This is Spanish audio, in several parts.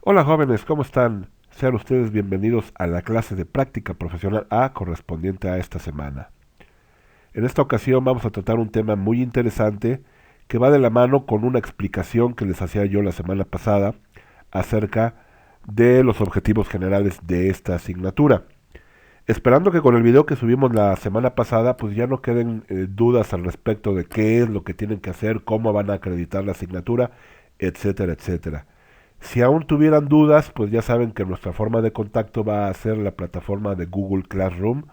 Hola jóvenes, ¿cómo están? Sean ustedes bienvenidos a la clase de práctica profesional A correspondiente a esta semana. En esta ocasión vamos a tratar un tema muy interesante que va de la mano con una explicación que les hacía yo la semana pasada acerca de los objetivos generales de esta asignatura. Esperando que con el video que subimos la semana pasada pues ya no queden dudas al respecto de qué es lo que tienen que hacer, cómo van a acreditar la asignatura, etcétera, etcétera. Si aún tuvieran dudas, pues ya saben que nuestra forma de contacto va a ser la plataforma de Google Classroom,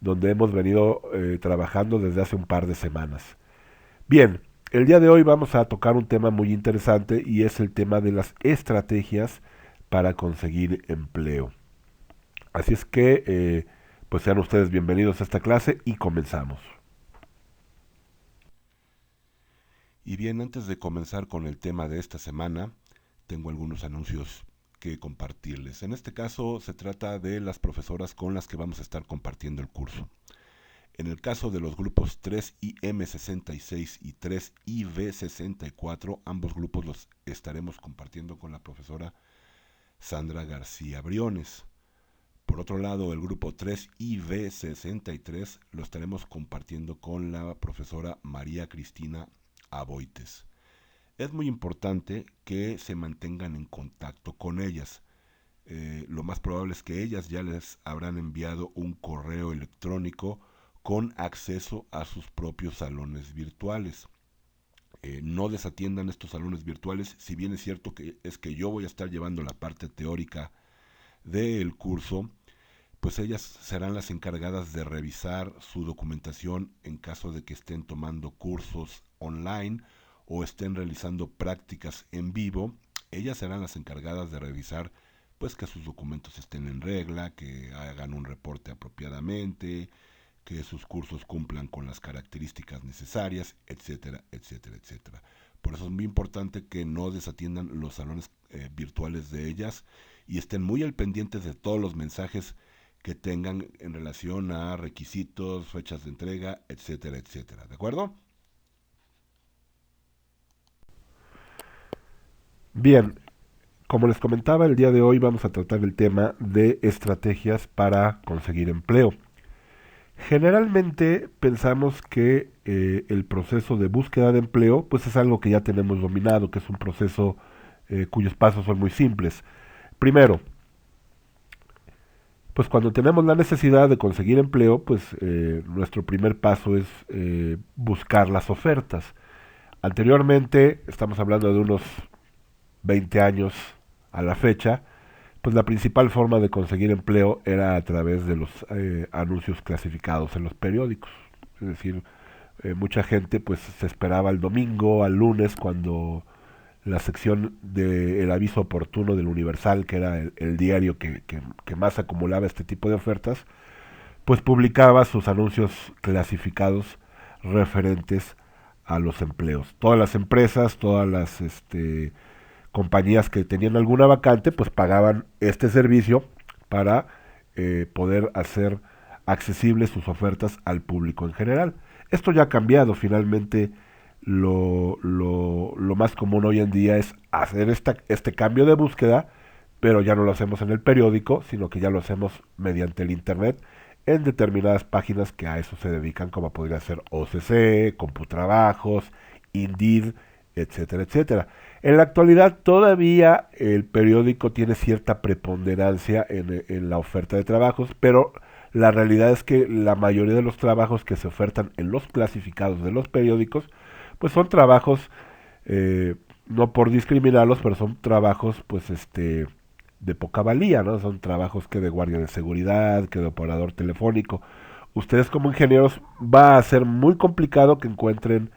donde hemos venido trabajando desde hace un par de semanas. Bien, el día de hoy vamos a tocar un tema muy interesante y es el tema de las estrategias para conseguir empleo. Así es que, pues sean ustedes bienvenidos a esta clase y comenzamos. Y bien, antes de comenzar con el tema de esta semana, tengo algunos anuncios que compartirles. En este caso se trata de las profesoras con las que vamos a estar compartiendo el curso. En el caso de los grupos 3IM66 y 3IV64, ambos grupos los estaremos compartiendo con la profesora Sandra García Briones. Por otro lado, el grupo 3IV63 lo estaremos compartiendo con la profesora María Cristina Aboites. Es muy importante que se mantengan en contacto con ellas. Lo más probable es que ellas ya les habrán enviado un correo electrónico con acceso a sus propios salones virtuales. No desatiendan estos salones virtuales, si bien es cierto que es que yo voy a estar llevando la parte teórica del curso, pues ellas serán las encargadas de revisar su documentación en caso de que estén tomando cursos online o estén realizando prácticas en vivo. Ellas serán las encargadas de revisar pues que sus documentos estén en regla, que hagan un reporte apropiadamente, que sus cursos cumplan con las características necesarias, etcétera, etcétera, etcétera. Por eso es muy importante que no desatiendan los salones virtuales de ellas y estén muy al pendientes de todos los mensajes que tengan en relación a requisitos, fechas de entrega, etcétera, etcétera. ¿De acuerdo? Bien, como les comentaba, el día de hoy vamos a tratar el tema de estrategias para conseguir empleo. Generalmente pensamos que el proceso de búsqueda de empleo pues es algo que ya tenemos dominado, que es un proceso cuyos pasos son muy simples. Primero, pues cuando tenemos la necesidad de conseguir empleo, pues nuestro primer paso es buscar las ofertas. Anteriormente, estamos hablando de unos 20 años a la fecha, pues la principal forma de conseguir empleo era a través de los anuncios clasificados en los periódicos. Es decir, mucha gente pues se esperaba el domingo, al lunes, cuando la sección del aviso oportuno del Universal, que era el diario que más acumulaba este tipo de ofertas, pues publicaba sus anuncios clasificados referentes a los empleos. Todas las empresas, todas las compañías que tenían alguna vacante, pues pagaban este servicio para poder hacer accesibles sus ofertas al público en general. Esto ya ha cambiado, finalmente lo más común hoy en día es hacer este cambio de búsqueda, pero ya no lo hacemos en el periódico, sino que ya lo hacemos mediante el Internet en determinadas páginas que a eso se dedican, como podría ser OCC, Computrabajos, Indeed, etcétera, etcétera. En la actualidad todavía el periódico tiene cierta preponderancia en la oferta de trabajos, pero la realidad es que la mayoría de los trabajos que se ofertan en los clasificados de los periódicos, pues son trabajos, eh, no por discriminarlos, pero son trabajos, pues de poca valía, ¿no? Son trabajos que de guardia de seguridad, que de operador telefónico. Ustedes como ingenieros va a ser muy complicado que encuentren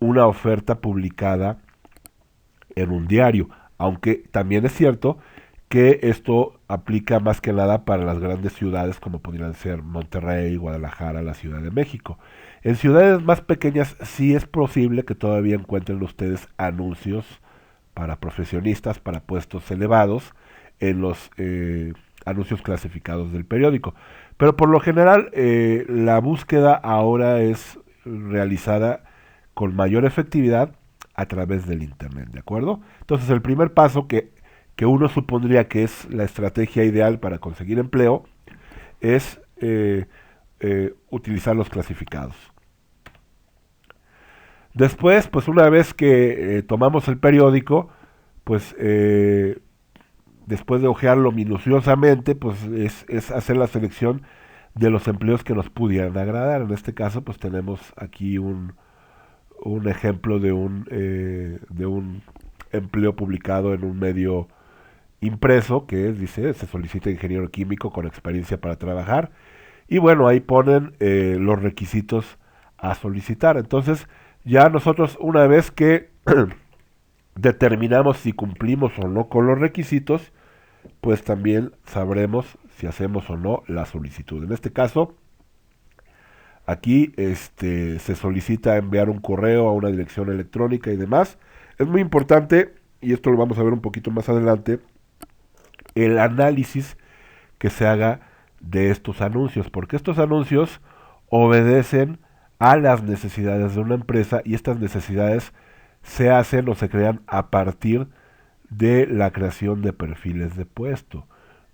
una oferta publicada en un diario, aunque también es cierto que esto aplica más que nada para las grandes ciudades como podrían ser Monterrey, Guadalajara, la Ciudad de México. En ciudades más pequeñas sí es posible que todavía encuentren ustedes anuncios para profesionistas, para puestos elevados en los anuncios clasificados del periódico. Pero por lo general la búsqueda ahora es realizada con mayor efectividad a través del Internet, ¿de acuerdo? Entonces el primer paso que uno supondría que es la estrategia ideal para conseguir empleo, es utilizar los clasificados. Después, pues una vez que tomamos el periódico, pues después de hojearlo minuciosamente, pues es hacer la selección de los empleos que nos pudieran agradar. En este caso, pues tenemos aquí un ejemplo de un empleo publicado en un medio impreso que dice, se solicita ingeniero químico con experiencia para trabajar. Y bueno, ahí ponen los requisitos a solicitar. Entonces, ya nosotros una vez que determinamos si cumplimos o no con los requisitos, pues también sabremos si hacemos o no la solicitud. En este caso, aquí se solicita enviar un correo a una dirección electrónica y demás. Es muy importante, y esto lo vamos a ver un poquito más adelante, el análisis que se haga de estos anuncios, porque estos anuncios obedecen a las necesidades de una empresa y estas necesidades se hacen o se crean a partir de la creación de perfiles de puesto.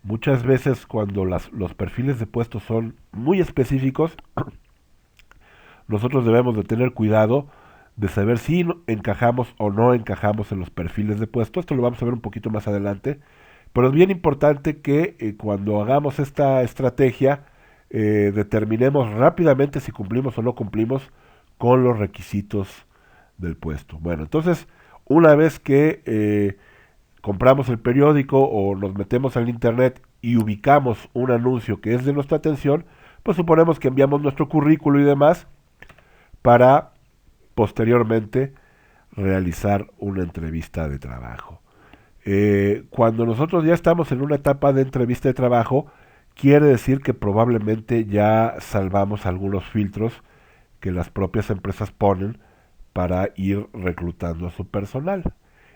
Muchas veces cuando los perfiles de puesto son muy específicos, nosotros debemos de tener cuidado de saber si encajamos o no encajamos en los perfiles de puesto. Esto lo vamos a ver un poquito más adelante, pero es bien importante que cuando hagamos esta estrategia determinemos rápidamente si cumplimos o no cumplimos con los requisitos del puesto. Bueno, entonces, una vez que compramos el periódico o nos metemos al internet y ubicamos un anuncio que es de nuestra atención, pues suponemos que enviamos nuestro currículo y demás para posteriormente realizar una entrevista de trabajo. Cuando nosotros ya estamos en una etapa de entrevista de trabajo, quiere decir que probablemente ya salvamos algunos filtros que las propias empresas ponen para ir reclutando a su personal.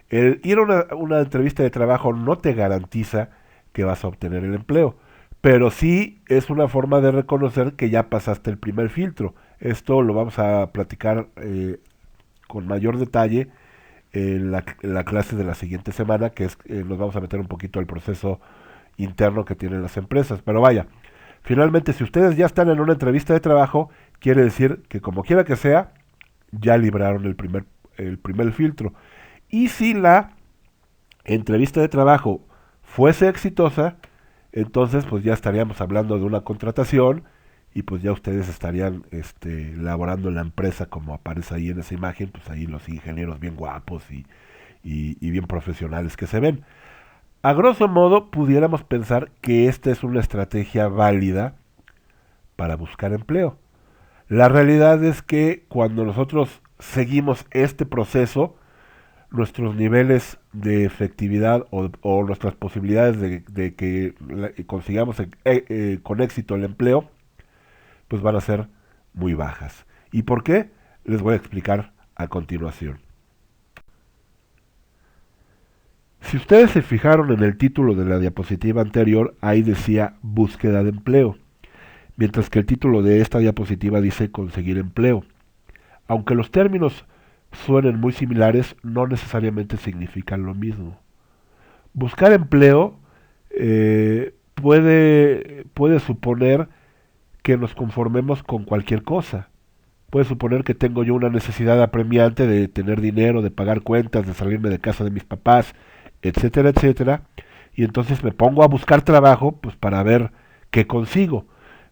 El ir a una entrevista de trabajo no te garantiza que vas a obtener el empleo, pero sí es una forma de reconocer que ya pasaste el primer filtro. Esto lo vamos a platicar con mayor detalle en la clase de la siguiente semana, que es nos vamos a meter un poquito al proceso interno que tienen las empresas. Pero vaya, finalmente si ustedes ya están en una entrevista de trabajo, quiere decir que como quiera que sea, ya libraron el primer filtro. Y si la entrevista de trabajo fuese exitosa, entonces pues ya estaríamos hablando de una contratación y pues ya ustedes estarían laborando en la empresa como aparece ahí en esa imagen, pues ahí los ingenieros bien guapos y bien profesionales que se ven. A grosso modo pudiéramos pensar que esta es una estrategia válida para buscar empleo. La realidad es que cuando nosotros seguimos este proceso, nuestros niveles de efectividad o nuestras posibilidades de que consigamos con éxito el empleo, pues van a ser muy bajas. ¿Y por qué? Les voy a explicar a continuación. Si ustedes se fijaron en el título de la diapositiva anterior, ahí decía búsqueda de empleo, mientras que el título de esta diapositiva dice conseguir empleo. Aunque los términos suenen muy similares, no necesariamente significan lo mismo. Buscar empleo puede suponer que nos conformemos con cualquier cosa. Puede suponer que tengo yo una necesidad apremiante de tener dinero, de pagar cuentas, de salirme de casa de mis papás, etcétera, etcétera, y entonces me pongo a buscar trabajo pues para ver qué consigo.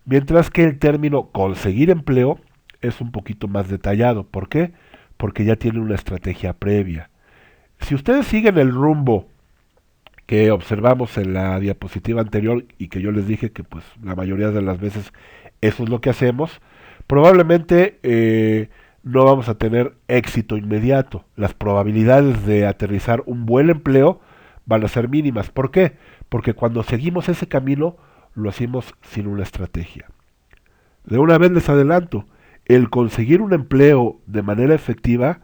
Mientras que el término conseguir empleo es un poquito más detallado. ¿Por qué? Porque ya tiene una estrategia previa. Si ustedes siguen el rumbo que observamos en la diapositiva anterior y que yo les dije que pues la mayoría de las veces eso es lo que hacemos, probablemente no vamos a tener éxito inmediato. Las probabilidades de aterrizar un buen empleo van a ser mínimas. ¿Por qué? Porque cuando seguimos ese camino lo hacemos sin una estrategia. De una vez les adelanto, el conseguir un empleo de manera efectiva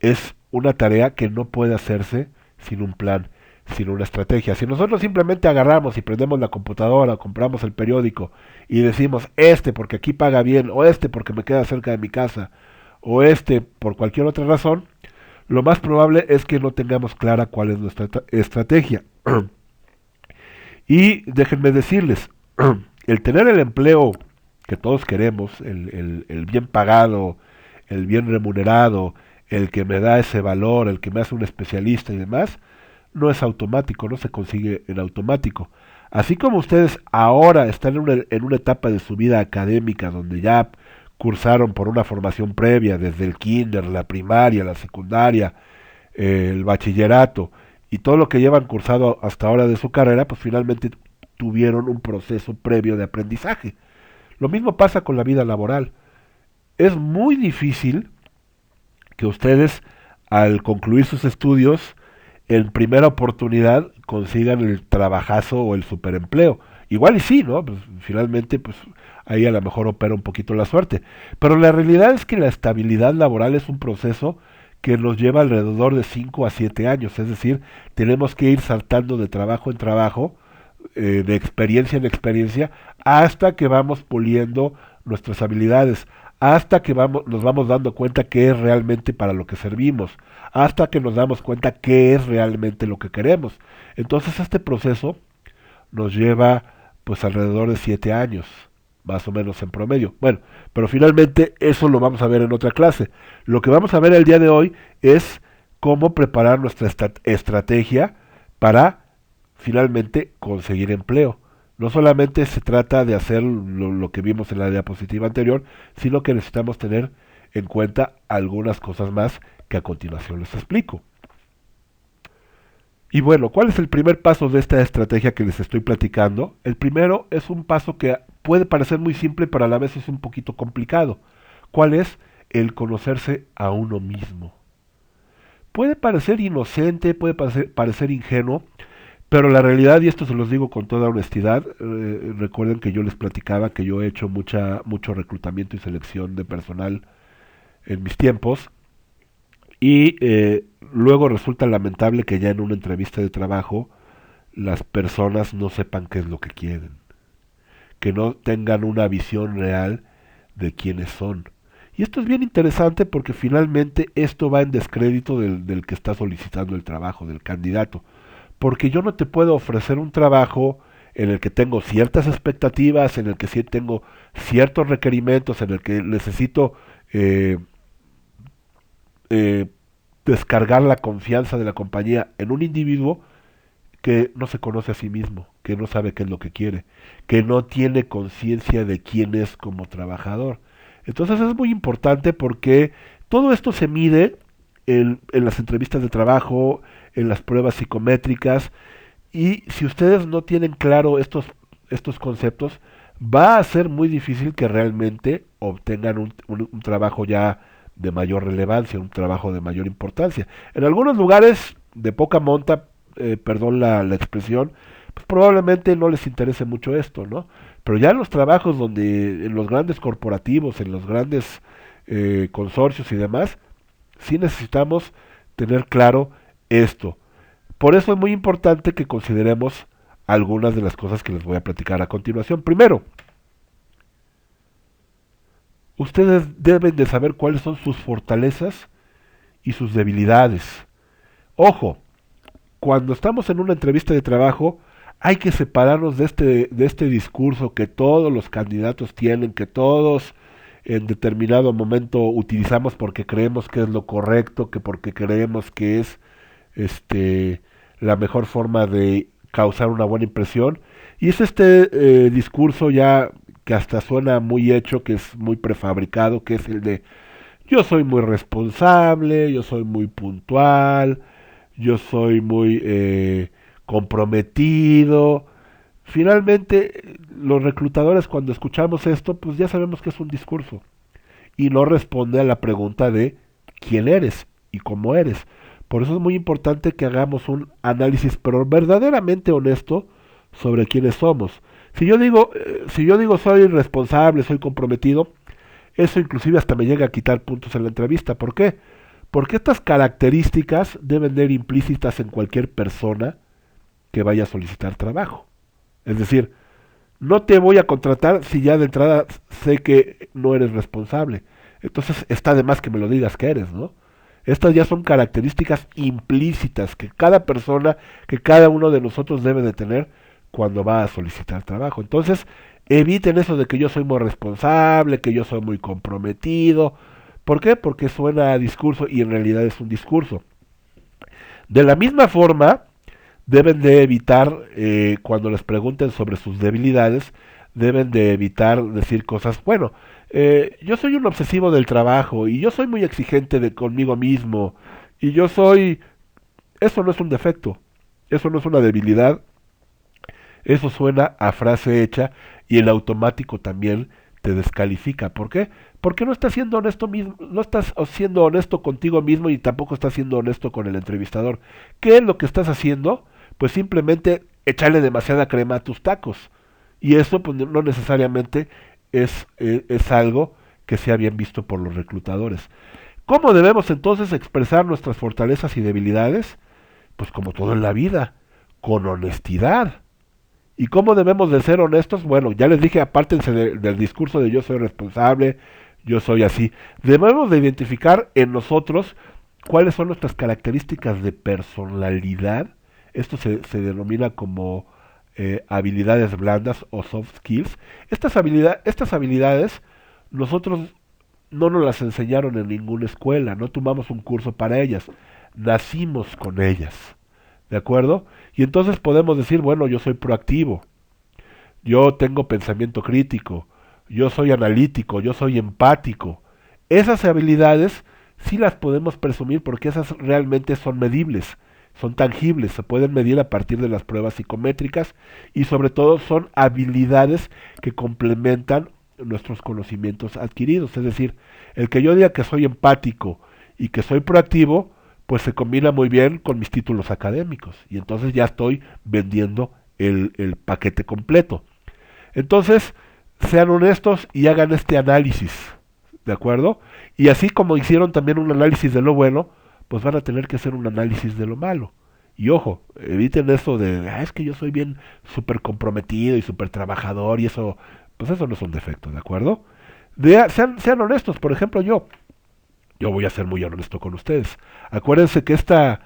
es una tarea que no puede hacerse sin un plan, sin una estrategia. Si nosotros simplemente agarramos y prendemos la computadora, compramos el periódico y decimos porque aquí paga bien, o porque me queda cerca de mi casa, o por cualquier otra razón, lo más probable es que no tengamos clara cuál es nuestra estrategia. Y déjenme decirles, el tener el empleo que todos queremos, el bien pagado, el bien remunerado, el que me da ese valor, el que me hace un especialista y demás, no es automático, no se consigue en automático. Así como ustedes ahora están en una etapa de su vida académica donde ya cursaron por una formación previa, desde el kinder, la primaria, la secundaria, el bachillerato y todo lo que llevan cursado hasta ahora de su carrera, pues finalmente tuvieron un proceso previo de aprendizaje. Lo mismo pasa con la vida laboral. Es muy difícil que ustedes, al concluir sus estudios, en primera oportunidad consigan el trabajazo o el superempleo. Igual y sí, ¿no? Pues finalmente, pues ahí a lo mejor opera un poquito la suerte. Pero la realidad es que la estabilidad laboral es un proceso que nos lleva alrededor de 5 a 7 años. Es decir, tenemos que ir saltando de trabajo en trabajo, de experiencia en experiencia, hasta que vamos puliendo nuestras habilidades, hasta que nos vamos dando cuenta qué es realmente para lo que servimos, hasta que nos damos cuenta qué es realmente lo que queremos. Entonces este proceso nos lleva pues alrededor de 7 años, más o menos en promedio. Bueno, pero finalmente eso lo vamos a ver en otra clase. Lo que vamos a ver el día de hoy es cómo preparar nuestra estrategia para finalmente conseguir empleo. No solamente se trata de hacer lo que vimos en la diapositiva anterior, sino que necesitamos tener en cuenta algunas cosas más que a continuación les explico. Y bueno, ¿cuál es el primer paso de esta estrategia que les estoy platicando? El primero es un paso que puede parecer muy simple, pero a la vez es un poquito complicado. ¿Cuál es? El conocerse a uno mismo. Puede parecer inocente, puede parecer ingenuo, pero la realidad, y esto se los digo con toda honestidad, recuerden que yo les platicaba que yo he hecho mucho reclutamiento y selección de personal en mis tiempos, y luego resulta lamentable que ya en una entrevista de trabajo las personas no sepan qué es lo que quieren, que no tengan una visión real de quiénes son. Y esto es bien interesante porque finalmente esto va en descrédito del que está solicitando el trabajo, del candidato. Porque yo no te puedo ofrecer un trabajo en el que tengo ciertas expectativas, en el que sí tengo ciertos requerimientos, en el que necesito eh, eh, descargar la confianza de la compañía en un individuo que no se conoce a sí mismo, que no sabe qué es lo que quiere, que no tiene conciencia de quién es como trabajador. Entonces es muy importante porque todo esto se mide en las entrevistas de trabajo, en las pruebas psicométricas, y si ustedes no tienen claro estos conceptos, va a ser muy difícil que realmente obtengan un trabajo ya de mayor relevancia, un trabajo de mayor importancia. En algunos lugares de poca monta, perdón la expresión, pues probablemente no les interese mucho esto, ¿no? Pero ya en los trabajos donde, en los grandes corporativos, en los grandes consorcios y demás, sí necesitamos tener claro esto. Por eso es muy importante que consideremos algunas de las cosas que les voy a platicar a continuación. Primero, ustedes deben de saber cuáles son sus fortalezas y sus debilidades. Ojo, cuando estamos en una entrevista de trabajo, hay que separarnos de este discurso que todos los candidatos tienen, que todos en determinado momento utilizamos porque creemos que es lo correcto, que porque creemos que es este la mejor forma de causar una buena impresión. Y es discurso ya que hasta suena muy hecho, que es muy prefabricado, que es el de yo soy muy responsable, yo soy muy puntual, yo soy muy comprometido. Finalmente, los reclutadores cuando escuchamos esto, pues ya sabemos que es un discurso y no responde a la pregunta de quién eres y cómo eres. Por eso es muy importante que hagamos un análisis, pero verdaderamente honesto, sobre quiénes somos. Si yo digo soy responsable, soy comprometido, eso inclusive hasta me llega a quitar puntos en la entrevista. ¿Por qué? Porque estas características deben de ir implícitas en cualquier persona que vaya a solicitar trabajo. Es decir, no te voy a contratar si ya de entrada sé que no eres responsable. Entonces está de más que me lo digas que eres, ¿no? Estas ya son características implícitas que cada persona, que cada uno de nosotros debe de tener cuando va a solicitar trabajo. Entonces, eviten eso de que yo soy muy responsable, que yo soy muy comprometido. ¿Por qué? Porque suena a discurso y en realidad es un discurso. De la misma forma, deben de evitar, cuando les pregunten sobre sus debilidades, deben de evitar decir cosas, bueno, yo soy un obsesivo del trabajo y yo soy muy exigente conmigo mismo y yo soy... Eso no es un defecto, eso no es una debilidad, eso suena a frase hecha y el automático también te descalifica. ¿Por qué? Porque no estás siendo honesto mismo, no estás siendo honesto contigo mismo y tampoco estás siendo honesto con el entrevistador. ¿Qué es lo que estás haciendo? Pues simplemente echarle demasiada crema a tus tacos. Y eso pues, no necesariamente es algo que sea bien visto por los reclutadores. ¿Cómo debemos entonces expresar nuestras fortalezas y debilidades? Pues como todo en la vida, con honestidad. ¿Y cómo debemos de ser honestos? Bueno, ya les dije, apártense del discurso de yo soy responsable, yo soy así. Debemos de identificar en nosotros cuáles son nuestras características de personalidad. Esto se denomina como habilidades blandas o soft skills. Estas habilidades nosotros no nos las enseñaron en ninguna escuela, no tomamos un curso para ellas, nacimos con ellas. ¿De acuerdo? Y entonces podemos decir, bueno, yo soy proactivo, yo tengo pensamiento crítico, yo soy analítico, yo soy empático. Esas habilidades sí las podemos presumir porque esas realmente son medibles, son tangibles, se pueden medir a partir de las pruebas psicométricas y sobre todo son habilidades que complementan nuestros conocimientos adquiridos. Es decir, el que yo diga que soy empático y que soy proactivo, pues se combina muy bien con mis títulos académicos y entonces ya estoy vendiendo el paquete completo. Entonces, sean honestos y hagan este análisis, ¿de acuerdo? Y así como hicieron también un análisis de lo bueno, pues van a tener que hacer un análisis de lo malo. Y ojo, eviten eso de, es que yo soy bien súper comprometido y súper trabajador y eso, pues eso no es un defecto, ¿de acuerdo? Sean honestos, por ejemplo yo voy a ser muy honesto con ustedes. Acuérdense que esta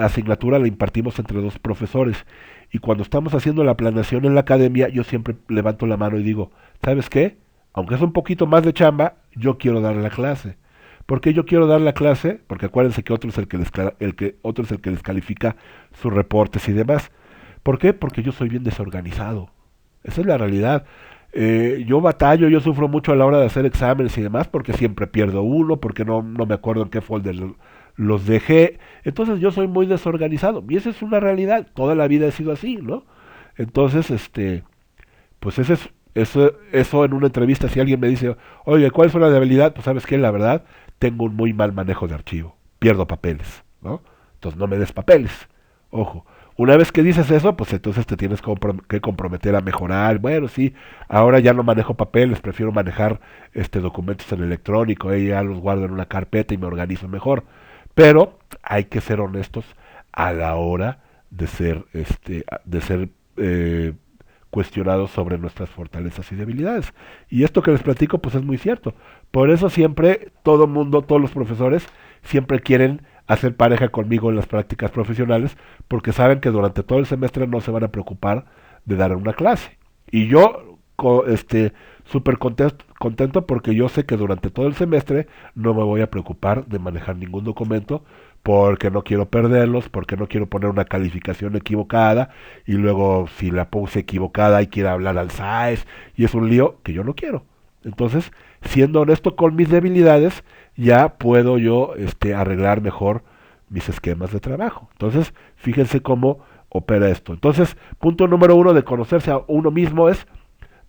asignatura la impartimos entre dos profesores y cuando estamos haciendo la planeación en la academia yo siempre levanto la mano y digo, ¿sabes qué? Aunque es un poquito más de chamba, yo quiero dar la clase. ¿Por qué yo quiero dar la clase? Porque acuérdense que otro es otro es el que les califica sus reportes y demás. ¿Por qué? Porque yo soy bien desorganizado. Esa es la realidad. Yo batallo, yo sufro mucho a la hora de hacer exámenes y demás porque siempre pierdo uno, porque no me acuerdo en qué folder los dejé. Entonces yo soy muy desorganizado y esa es una realidad. Toda la vida he sido así, ¿no? Entonces, pues eso en una entrevista, si alguien me dice, oye, ¿cuál es una debilidad? Pues sabes qué, la verdad, tengo un muy mal manejo de archivo, pierdo papeles, ¿no? Entonces no me des papeles, ojo. Una vez que dices eso, pues entonces te tienes que comprometer a mejorar. Bueno, sí, ahora ya no manejo papeles, prefiero manejar documentos en electrónico, ya los guardo en una carpeta y me organizo mejor. Pero hay que ser honestos a la hora de ser cuestionados sobre nuestras fortalezas y debilidades. Y esto que les platico, pues es muy cierto. Por eso siempre todo mundo, todos los profesores, siempre quieren hacer pareja conmigo en las prácticas profesionales, porque saben que durante todo el semestre no se van a preocupar de dar una clase. Y yo, súper contento porque yo sé que durante todo el semestre no me voy a preocupar de manejar ningún documento porque no quiero perderlos, porque no quiero poner una calificación equivocada y luego si la puse equivocada y quiero hablar al SAES y es un lío que yo no quiero. Entonces, siendo honesto con mis debilidades, ya puedo yo arreglar mejor mis esquemas de trabajo. Entonces, fíjense cómo opera esto. Entonces, punto número uno de conocerse a uno mismo es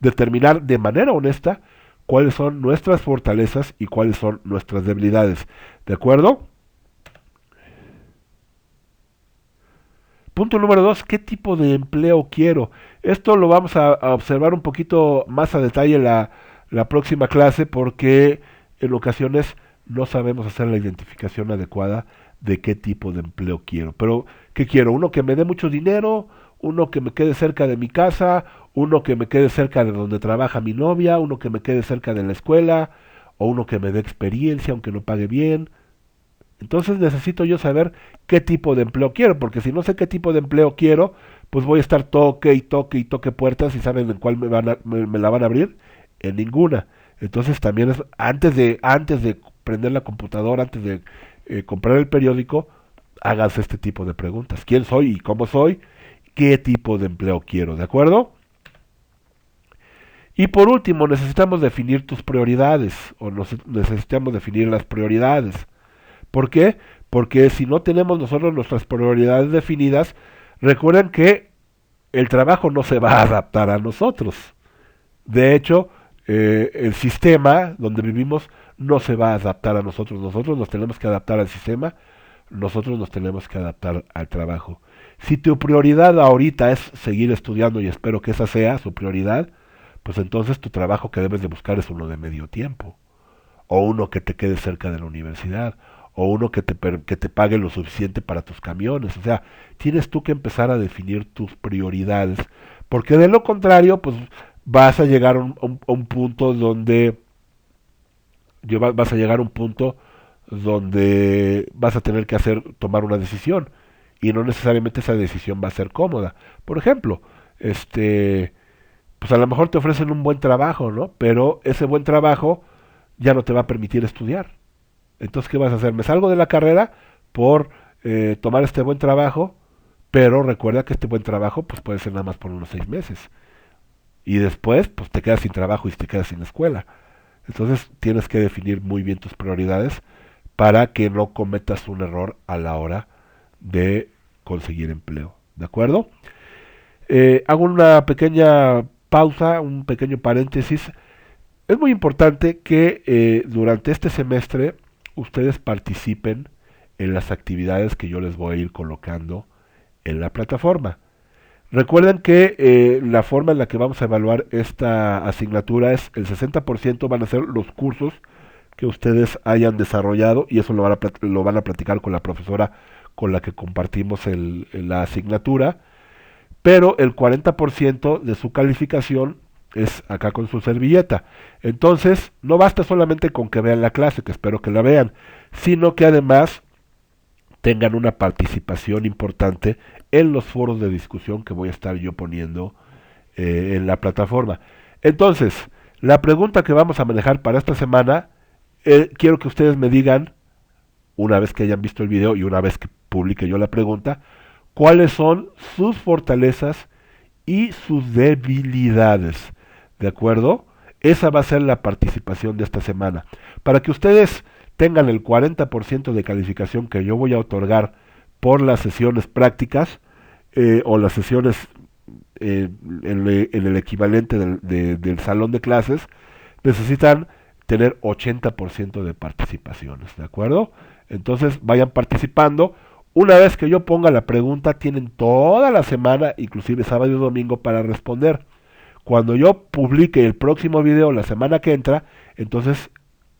determinar de manera honesta cuáles son nuestras fortalezas y cuáles son nuestras debilidades. ¿De acuerdo? Punto número dos, ¿qué tipo de empleo quiero? Esto lo vamos a observar un poquito más a detalle la próxima clase porque en ocasiones no sabemos hacer la identificación adecuada de qué tipo de empleo quiero. Pero, ¿qué quiero? ¿Uno que me dé mucho dinero? ¿Uno que me quede cerca de mi casa? ¿Uno que me quede cerca de donde trabaja mi novia? ¿Uno que me quede cerca de la escuela? ¿O uno que me dé experiencia aunque no pague bien? Entonces necesito yo saber qué tipo de empleo quiero, porque si no sé qué tipo de empleo quiero, pues voy a estar toque y toque y toque puertas y saben en cuál me la van a abrir, en ninguna. Entonces también es antes de prender la computadora, antes de comprar el periódico, háganse este tipo de preguntas. ¿Quién soy y cómo soy? ¿Qué tipo de empleo quiero? ¿De acuerdo? Y por último, necesitamos definir tus prioridades o necesitamos definir las prioridades. ¿Por qué? Porque si no tenemos nosotros nuestras prioridades definidas, recuerden que el trabajo no se va a adaptar a nosotros. De hecho, el sistema donde vivimos no se va a adaptar a nosotros. Nosotros nos tenemos que adaptar al sistema, nosotros nos tenemos que adaptar al trabajo. Si tu prioridad ahorita es seguir estudiando y espero que esa sea su prioridad, pues entonces tu trabajo que debes de buscar es uno de medio tiempo, o uno que te quede cerca de la universidad, o uno que te pague lo suficiente para tus camiones. O sea, tienes tú que empezar a definir tus prioridades, porque de lo contrario, pues vas a llegar a un punto donde vas a llegar a un punto donde vas a tener que tomar una decisión y no necesariamente esa decisión va a ser cómoda. Por ejemplo, pues a lo mejor te ofrecen un buen trabajo, ¿no? Pero ese buen trabajo ya no te va a permitir estudiar. Entonces, ¿qué vas a hacer? Me salgo de la carrera por tomar este buen trabajo, pero recuerda que este buen trabajo pues puede ser nada más por unos 6 meses. Y después, pues te quedas sin trabajo y te quedas sin escuela. Entonces, tienes que definir muy bien tus prioridades para que no cometas un error a la hora de conseguir empleo. ¿De acuerdo? Hago una pequeña pausa, un pequeño paréntesis. Es muy importante que durante este semestre ustedes participen en las actividades que yo les voy a ir colocando en la plataforma. Recuerden que la forma en la que vamos a evaluar esta asignatura es el 60% van a ser los cursos que ustedes hayan desarrollado y eso lo van a platicar con la profesora con la que compartimos la asignatura, pero el 40% de su calificación es acá con su servilleta. Entonces, no basta solamente con que vean la clase, que espero que la vean, sino que además tengan una participación importante en los foros de discusión que voy a estar yo poniendo en la plataforma. Entonces, la pregunta que vamos a manejar para esta semana, quiero que ustedes me digan, una vez que hayan visto el video y una vez que publique yo la pregunta, cuáles son sus fortalezas y sus debilidades. ¿De acuerdo? Esa va a ser la participación de esta semana. Para que ustedes tengan el 40% de calificación que yo voy a otorgar por las sesiones prácticas o las sesiones en el equivalente del salón de clases, necesitan tener 80% de participaciones, ¿de acuerdo? Entonces vayan participando. Una vez que yo ponga la pregunta, tienen toda la semana, inclusive sábado y domingo, para responder. Cuando yo publique el próximo video la semana que entra, entonces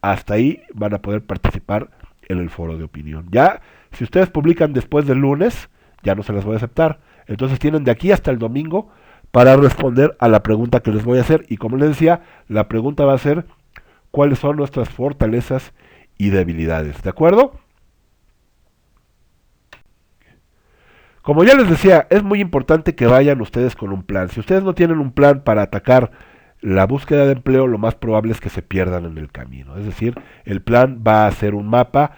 hasta ahí van a poder participar en el foro de opinión. Ya, si ustedes publican después del lunes, ya no se las voy a aceptar. Entonces tienen de aquí hasta el domingo para responder a la pregunta que les voy a hacer. Y como les decía, la pregunta va a ser cuáles son nuestras fortalezas y debilidades. ¿De acuerdo? Como ya les decía, es muy importante que vayan ustedes con un plan. Si ustedes no tienen un plan para atacar la búsqueda de empleo, lo más probable es que se pierdan en el camino. Es decir, el plan va a ser un mapa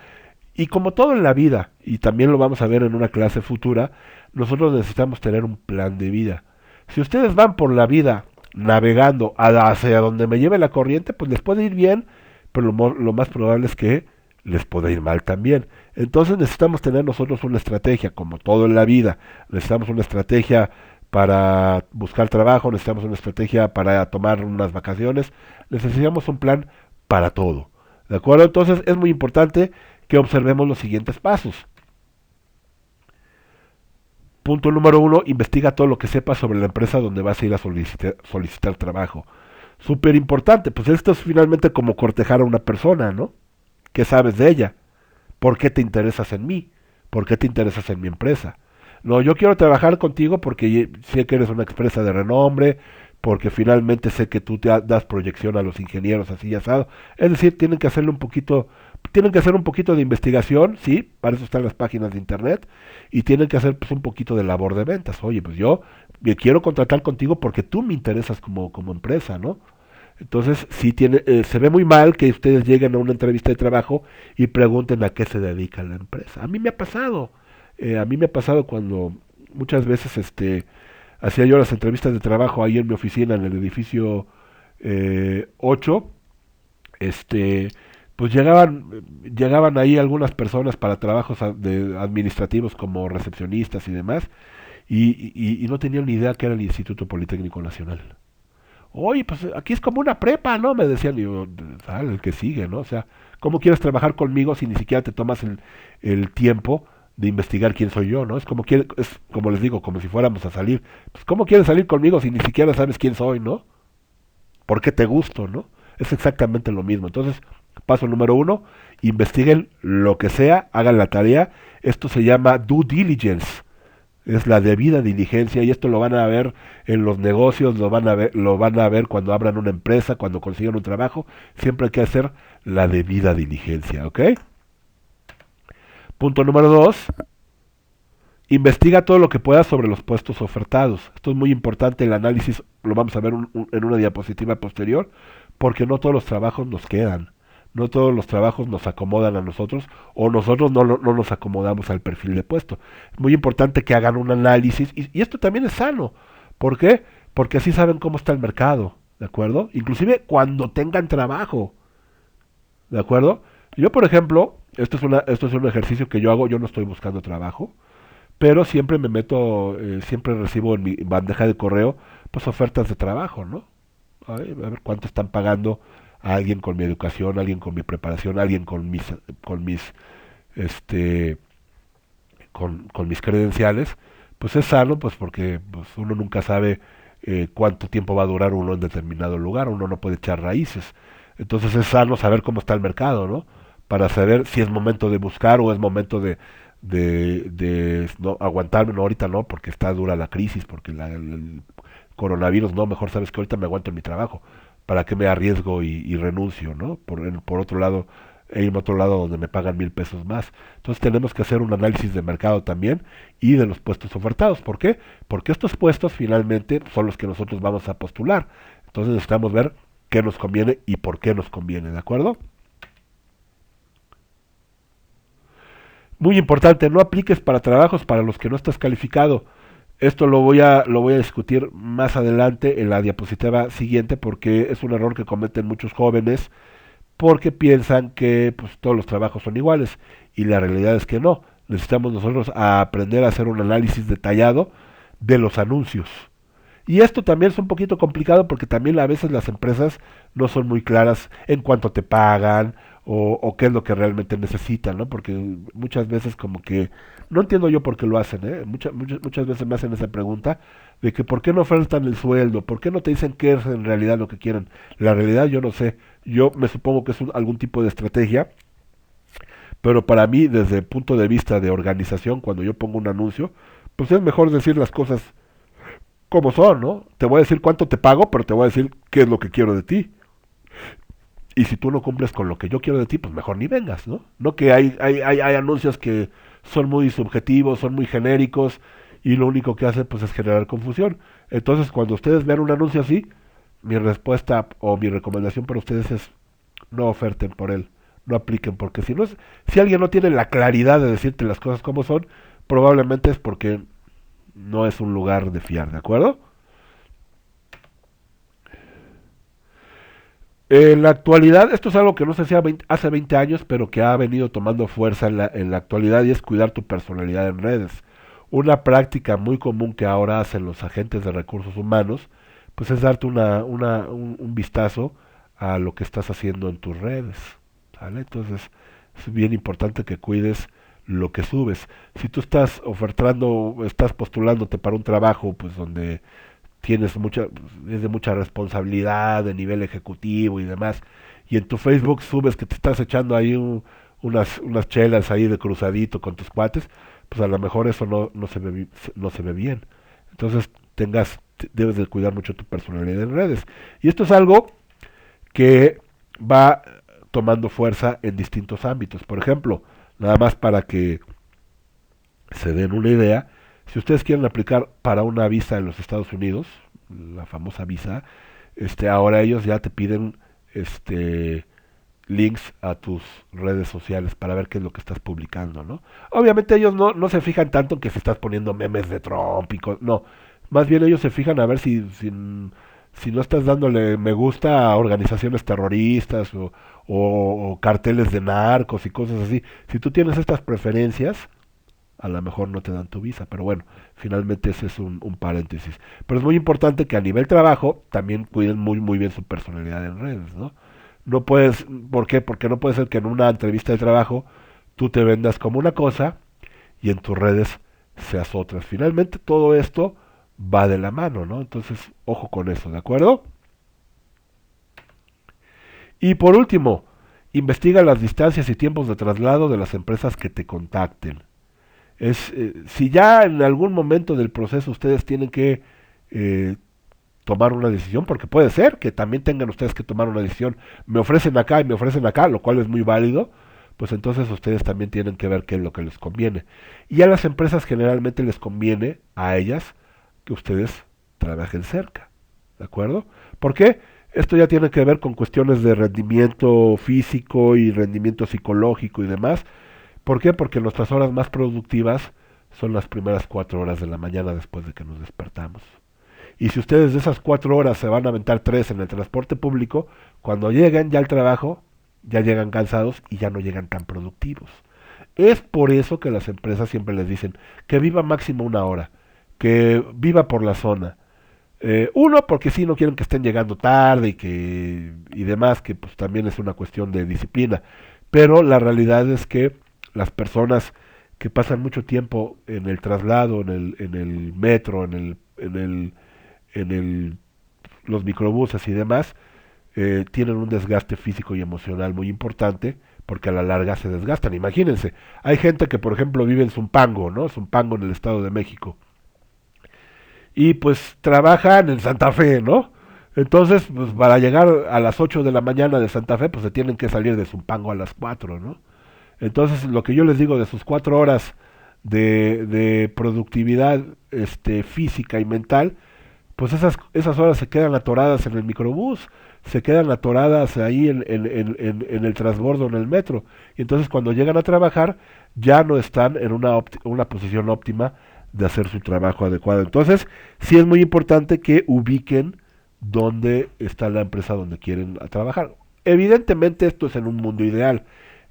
y como todo en la vida, y también lo vamos a ver en una clase futura, nosotros necesitamos tener un plan de vida. Si ustedes van por la vida navegando hacia donde me lleve la corriente, pues les puede ir bien, pero lo más probable es que les puede ir mal también. Entonces necesitamos tener nosotros una estrategia, como todo en la vida. Necesitamos una estrategia para buscar trabajo, necesitamos una estrategia para tomar unas vacaciones, necesitamos un plan para todo. ¿De acuerdo? Entonces es muy importante que observemos los siguientes pasos. Punto número 1, investiga todo lo que sepas sobre la empresa donde vas a ir a solicitar trabajo. Súper importante, pues esto es finalmente como cortejar a una persona, ¿no? ¿Qué sabes de ella? ¿Por qué te interesas en mí? ¿Por qué te interesas en mi empresa? No, yo quiero trabajar contigo porque sé que eres una empresa de renombre, porque finalmente sé que tú das proyección a los ingenieros así y asado. Es decir, tienen que hacerle un poquito, tienen que hacer un poquito de investigación, sí, para eso están las páginas de internet, y tienen que hacer pues un poquito de labor de ventas. Oye, pues yo me quiero contratar contigo porque tú me interesas como empresa, ¿no? Entonces, sí se ve muy mal que ustedes lleguen a una entrevista de trabajo y pregunten a qué se dedica la empresa. A mí me ha pasado cuando muchas veces hacía yo las entrevistas de trabajo ahí en mi oficina en el edificio 8, este, pues llegaban ahí algunas personas para trabajos administrativos como recepcionistas y demás, y no tenían ni idea que era el Instituto Politécnico Nacional. Oye, pues aquí es como una prepa, ¿no? Me decían, y yo, el que sigue, ¿no? O sea, ¿cómo quieres trabajar conmigo si ni siquiera te tomas el tiempo de investigar quién soy yo, ¿no? Es como les digo, como si fuéramos a salir. Pues, ¿cómo quieres salir conmigo si ni siquiera sabes quién soy, ¿no? ¿Por qué te gusto, no? Es exactamente lo mismo. Entonces, paso número 1, investiguen lo que sea, hagan la tarea. Esto se llama due diligence, es la debida diligencia, y esto lo van a ver en los negocios, lo van a ver cuando abran una empresa, cuando consigan un trabajo. Siempre hay que hacer la debida diligencia, ¿ok? Punto número 2, investiga todo lo que puedas sobre los puestos ofertados. Esto es muy importante, el análisis lo vamos a ver en una diapositiva posterior, porque no todos los trabajos nos quedan, no todos los trabajos nos acomodan a nosotros, o nosotros no nos acomodamos al perfil de puesto. Es muy importante que hagan un análisis, y esto también es sano. ¿Por qué? Porque así saben cómo está el mercado, ¿de acuerdo? Inclusive cuando tengan trabajo, ¿de acuerdo? Yo, por ejemplo, esto es un ejercicio que yo hago, yo no estoy buscando trabajo, pero siempre me meto, siempre recibo en mi bandeja de correo, pues ofertas de trabajo, ¿no? A ver cuánto están pagando a alguien con mi educación, a alguien con mi preparación, a alguien con mis, este, con mis credenciales. Pues es sano, pues porque pues uno nunca sabe cuánto tiempo va a durar uno en determinado lugar, uno no puede echar raíces. Entonces es sano saber cómo está el mercado, ¿no? Para saber si es momento de buscar o es momento de no, aguantarme. No, ahorita no, porque está dura la crisis, porque el coronavirus, no, mejor sabes que ahorita me aguanto en mi trabajo. ¿Para qué me arriesgo y renuncio, no? Por otro lado, e irme a otro lado donde me pagan 1,000 pesos más. Entonces tenemos que hacer un análisis de mercado también y de los puestos ofertados. ¿Por qué? Porque estos puestos finalmente son los que nosotros vamos a postular. Entonces necesitamos ver qué nos conviene y por qué nos conviene, ¿de acuerdo? Muy importante, no apliques para trabajos para los que no estás calificado. Esto lo voy a discutir más adelante en la diapositiva siguiente, porque es un error que cometen muchos jóvenes porque piensan que pues, todos los trabajos son iguales, y la realidad es que no. Necesitamos nosotros aprender a hacer un análisis detallado de los anuncios. Y esto también es un poquito complicado porque también a veces las empresas no son muy claras en cuánto te pagan o qué es lo que realmente necesitan, ¿no? Porque muchas veces como que, no entiendo yo por qué lo hacen, ¿eh? Muchas veces me hacen esa pregunta de que por qué no ofertan el sueldo, por qué no te dicen qué es en realidad lo que quieren. La realidad yo no sé, yo me supongo que es algún tipo de estrategia, pero para mí desde el punto de vista de organización, cuando yo pongo un anuncio, pues es mejor decir las cosas como son, ¿no? Te voy a decir cuánto te pago, pero te voy a decir qué es lo que quiero de ti. Y si tú no cumples con lo que yo quiero de ti, pues mejor ni vengas, ¿no? No que hay anuncios que son muy subjetivos, son muy genéricos, y lo único que hacen pues es generar confusión. Entonces, cuando ustedes vean un anuncio así, mi respuesta o mi recomendación para ustedes es no oferten por él, no apliquen, porque si alguien no tiene la claridad de decirte las cosas como son, probablemente es porque no es un lugar de fiar, ¿de acuerdo? En la actualidad, esto es algo que no se hacía hace 20 años, pero que ha venido tomando fuerza en la actualidad, y es cuidar tu personalidad en redes. Una práctica muy común que ahora hacen los agentes de recursos humanos, pues es darte un vistazo a lo que estás haciendo en tus redes, ¿vale? Entonces, es bien importante que cuides lo que subes. Si tú estás ofertando, estás postulándote para un trabajo, pues donde es de mucha responsabilidad de nivel ejecutivo y demás, y en tu Facebook subes que te estás echando ahí unas chelas ahí de cruzadito con tus cuates, pues a lo mejor eso no se ve, no se ve bien. Entonces debes de cuidar mucho tu personalidad en redes. Y esto es algo que va tomando fuerza en distintos ámbitos. Por ejemplo, nada más para que se den una idea, si ustedes quieren aplicar para una visa en los Estados Unidos, la famosa visa, ahora ellos ya te piden este links a tus redes sociales para ver qué es lo que estás publicando, ¿no? Obviamente ellos no se fijan tanto en que si estás poniendo memes de Trump no, más bien ellos se fijan a ver si no estás dándole me gusta a organizaciones terroristas o carteles de narcos y cosas así. Si tú tienes estas preferencias, a lo mejor no te dan tu visa, pero bueno, finalmente ese es un paréntesis. Pero es muy importante que a nivel trabajo también cuiden muy bien su personalidad en redes, ¿no? No puedes, ¿por qué? Porque no puede ser que en una entrevista de trabajo tú te vendas como una cosa y en tus redes seas otras. Finalmente todo esto va de la mano, ¿no? Entonces, ojo con eso, ¿de acuerdo? Y por último, investiga las distancias y tiempos de traslado de las empresas que te contacten. Si ya en algún momento del proceso ustedes tienen que eh, tomar una decisión, porque puede ser que también tengan ustedes que tomar una decisión, me ofrecen acá y me ofrecen acá, lo cual es muy válido, pues entonces ustedes también tienen que ver qué es lo que les conviene. Y a las empresas generalmente les conviene, a ellas, que ustedes trabajen cerca, ¿de acuerdo? ¿Por qué? Esto ya tiene que ver con cuestiones de rendimiento físico y rendimiento psicológico y demás. ¿Por qué? Porque nuestras horas más productivas son las primeras 4 horas de la mañana después de que nos despertamos. Y si ustedes de esas 4 horas se van a aventar 3 en el transporte público, cuando lleguen ya al trabajo, ya llegan cansados y ya no llegan tan productivos. Es por eso que las empresas siempre les dicen que viva máximo 1 hora, que viva por la zona. Uno, porque si no quieren que estén llegando tarde y demás, que pues también es una cuestión de disciplina. Pero la realidad es que las personas que pasan mucho tiempo en el traslado, en el metro, en los microbuses y demás, tienen un desgaste físico y emocional muy importante porque a la larga se desgastan. Imagínense, hay gente que por ejemplo vive en Zumpango, ¿no? Zumpango en el Estado de México y pues trabajan en Santa Fe, ¿no? Entonces, pues para llegar a las 8 de la mañana de Santa Fe, pues se tienen que salir de Zumpango a las 4, ¿no? Entonces, lo que yo les digo de sus 4 horas de productividad física y mental, pues esas horas se quedan atoradas en el microbús, se quedan atoradas ahí en el transbordo, en el metro. Y entonces cuando llegan a trabajar, ya no están en una posición óptima de hacer su trabajo adecuado. Entonces, sí es muy importante que ubiquen dónde está la empresa donde quieren trabajar. Evidentemente esto es en un mundo ideal.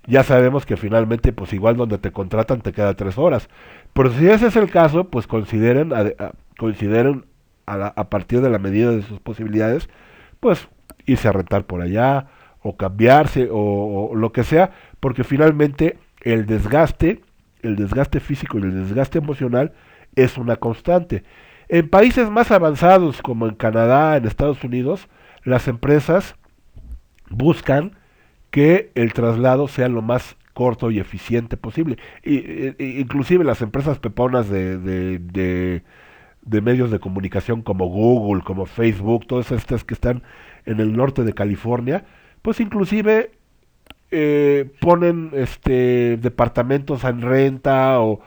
Ya sabemos que finalmente, pues igual donde te contratan te queda 3 horas. Pero si ese es el caso, pues consideren a partir de la medida de sus posibilidades, pues irse a rentar por allá o cambiarse o lo que sea, porque finalmente el desgaste físico y el desgaste emocional es una constante. En países más avanzados como en Canadá, en Estados Unidos, las empresas buscan que el traslado sea lo más corto y eficiente posible. Inclusive las empresas peponas de medios de comunicación como Google, como Facebook, todas estas que están en el norte de California, pues inclusive ponen departamentos en renta o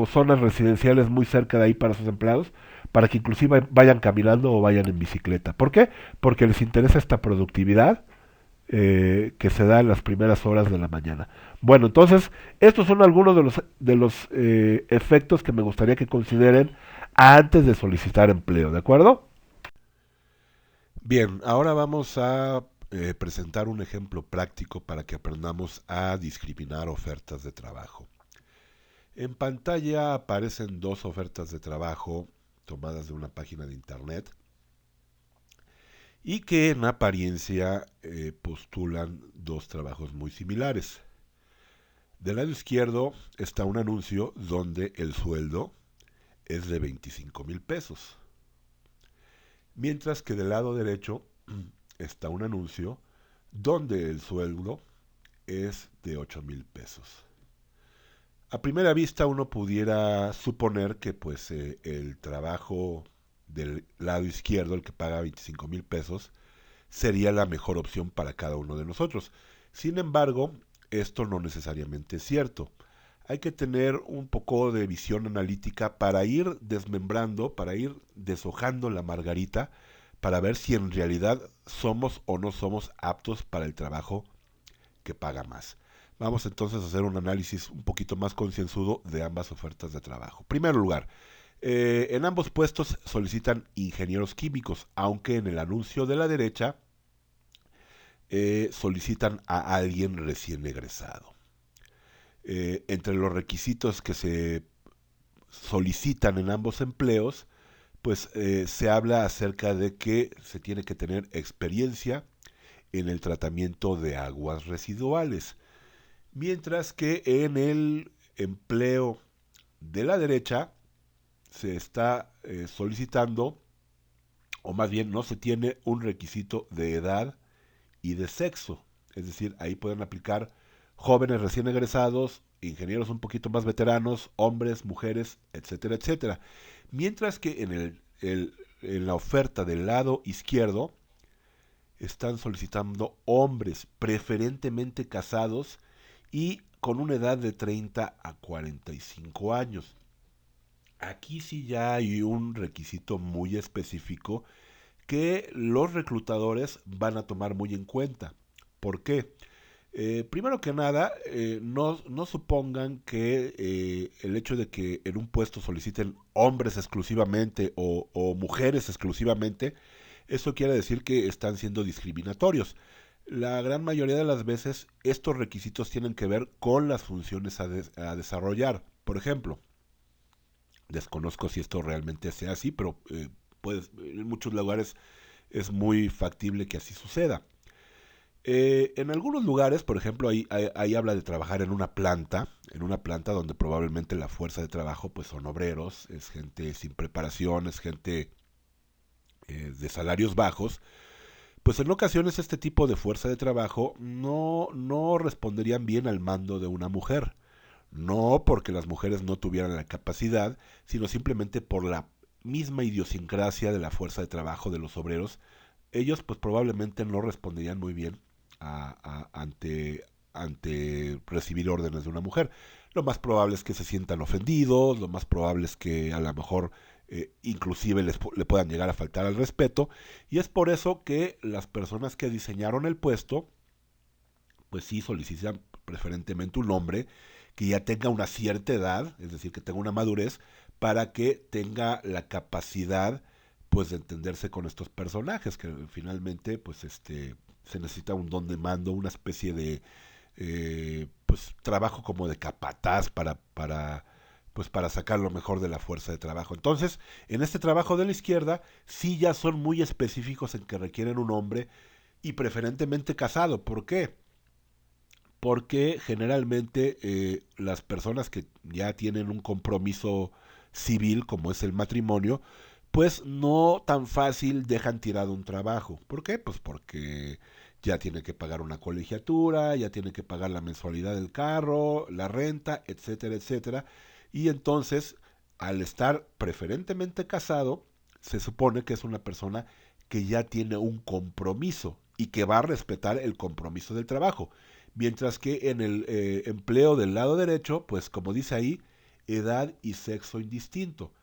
zonas residenciales muy cerca de ahí para sus empleados, para que inclusive vayan caminando o vayan en bicicleta. ¿Por qué? Porque les interesa esta productividad que se da en las primeras horas de la mañana. Bueno, entonces, estos son algunos de los efectos que me gustaría que consideren antes de solicitar empleo, ¿de acuerdo? Bien, ahora vamos a presentar un ejemplo práctico para que aprendamos a discriminar ofertas de trabajo. En pantalla aparecen dos ofertas de trabajo tomadas de una página de internet y que en apariencia postulan dos trabajos muy similares. Del lado izquierdo está un anuncio donde el sueldo es de 25,000 pesos, mientras que del lado derecho está un anuncio donde el sueldo es de 8,000 pesos. A primera vista uno pudiera suponer que pues el trabajo del lado izquierdo, el que paga 25,000 pesos, sería la mejor opción para cada uno de nosotros. Sin embargo, esto no necesariamente es cierto. Hay que tener un poco de visión analítica para ir desmembrando, para ir deshojando la margarita, para ver si en realidad somos o no somos aptos para el trabajo que paga más. Vamos entonces a hacer un análisis un poquito más concienzudo de ambas ofertas de trabajo. Primer lugar, en ambos puestos solicitan ingenieros químicos, aunque en el anuncio de la derecha solicitan a alguien recién egresado. Entre los requisitos que se solicitan en ambos empleos, pues se habla acerca de que se tiene que tener experiencia en el tratamiento de aguas residuales, mientras que en el empleo de la derecha se está solicitando, o más bien no se tiene un requisito de edad y de sexo. Es decir, ahí pueden aplicar jóvenes recién egresados, ingenieros un poquito más veteranos, hombres, mujeres, etcétera, etcétera. Mientras que en la oferta del lado izquierdo están solicitando hombres, preferentemente casados y con una edad de 30 a 45 años. Aquí sí ya hay un requisito muy específico que los reclutadores van a tomar muy en cuenta. ¿Por qué? Primero que nada, no supongan que el hecho de que en un puesto soliciten hombres exclusivamente o mujeres exclusivamente, eso quiere decir que están siendo discriminatorios. La gran mayoría de las veces estos requisitos tienen que ver con las funciones a desarrollar. Por ejemplo, desconozco si esto realmente sea así, pero pues, en muchos lugares es muy factible que así suceda. En algunos lugares, por ejemplo, ahí habla de trabajar en una planta donde probablemente la fuerza de trabajo pues son obreros, es gente sin preparación, es gente de salarios bajos, pues en ocasiones este tipo de fuerza de trabajo no responderían bien al mando de una mujer. No porque las mujeres no tuvieran la capacidad, sino simplemente por la misma idiosincrasia de la fuerza de trabajo de los obreros. Ellos pues probablemente no responderían muy bien ante recibir órdenes de una mujer. Lo más probable es que se sientan ofendidos, lo más probable es que a lo mejor inclusive le puedan llegar a faltar al respeto, y es por eso que las personas que diseñaron el puesto, pues sí solicitan preferentemente un hombre que ya tenga una cierta edad, es decir, que tenga una madurez, para que tenga la capacidad pues de entenderse con estos personajes, que finalmente pues se necesita un don de mando, una especie de pues trabajo como de capataz pues para sacar lo mejor de la fuerza de trabajo. Entonces, en este trabajo de la izquierda, sí ya son muy específicos en que requieren un hombre y preferentemente casado. ¿Por qué? Porque generalmente las personas que ya tienen un compromiso civil como es el matrimonio, pues no tan fácil dejan tirado un trabajo. ¿Por qué? Pues porque ya tiene que pagar una colegiatura, ya tiene que pagar la mensualidad del carro, la renta, etcétera, etcétera. Y entonces, al estar preferentemente casado, se supone que es una persona que ya tiene un compromiso y que va a respetar el compromiso del trabajo. Mientras que en el empleo del lado derecho, pues como dice ahí, edad y sexo indistinto.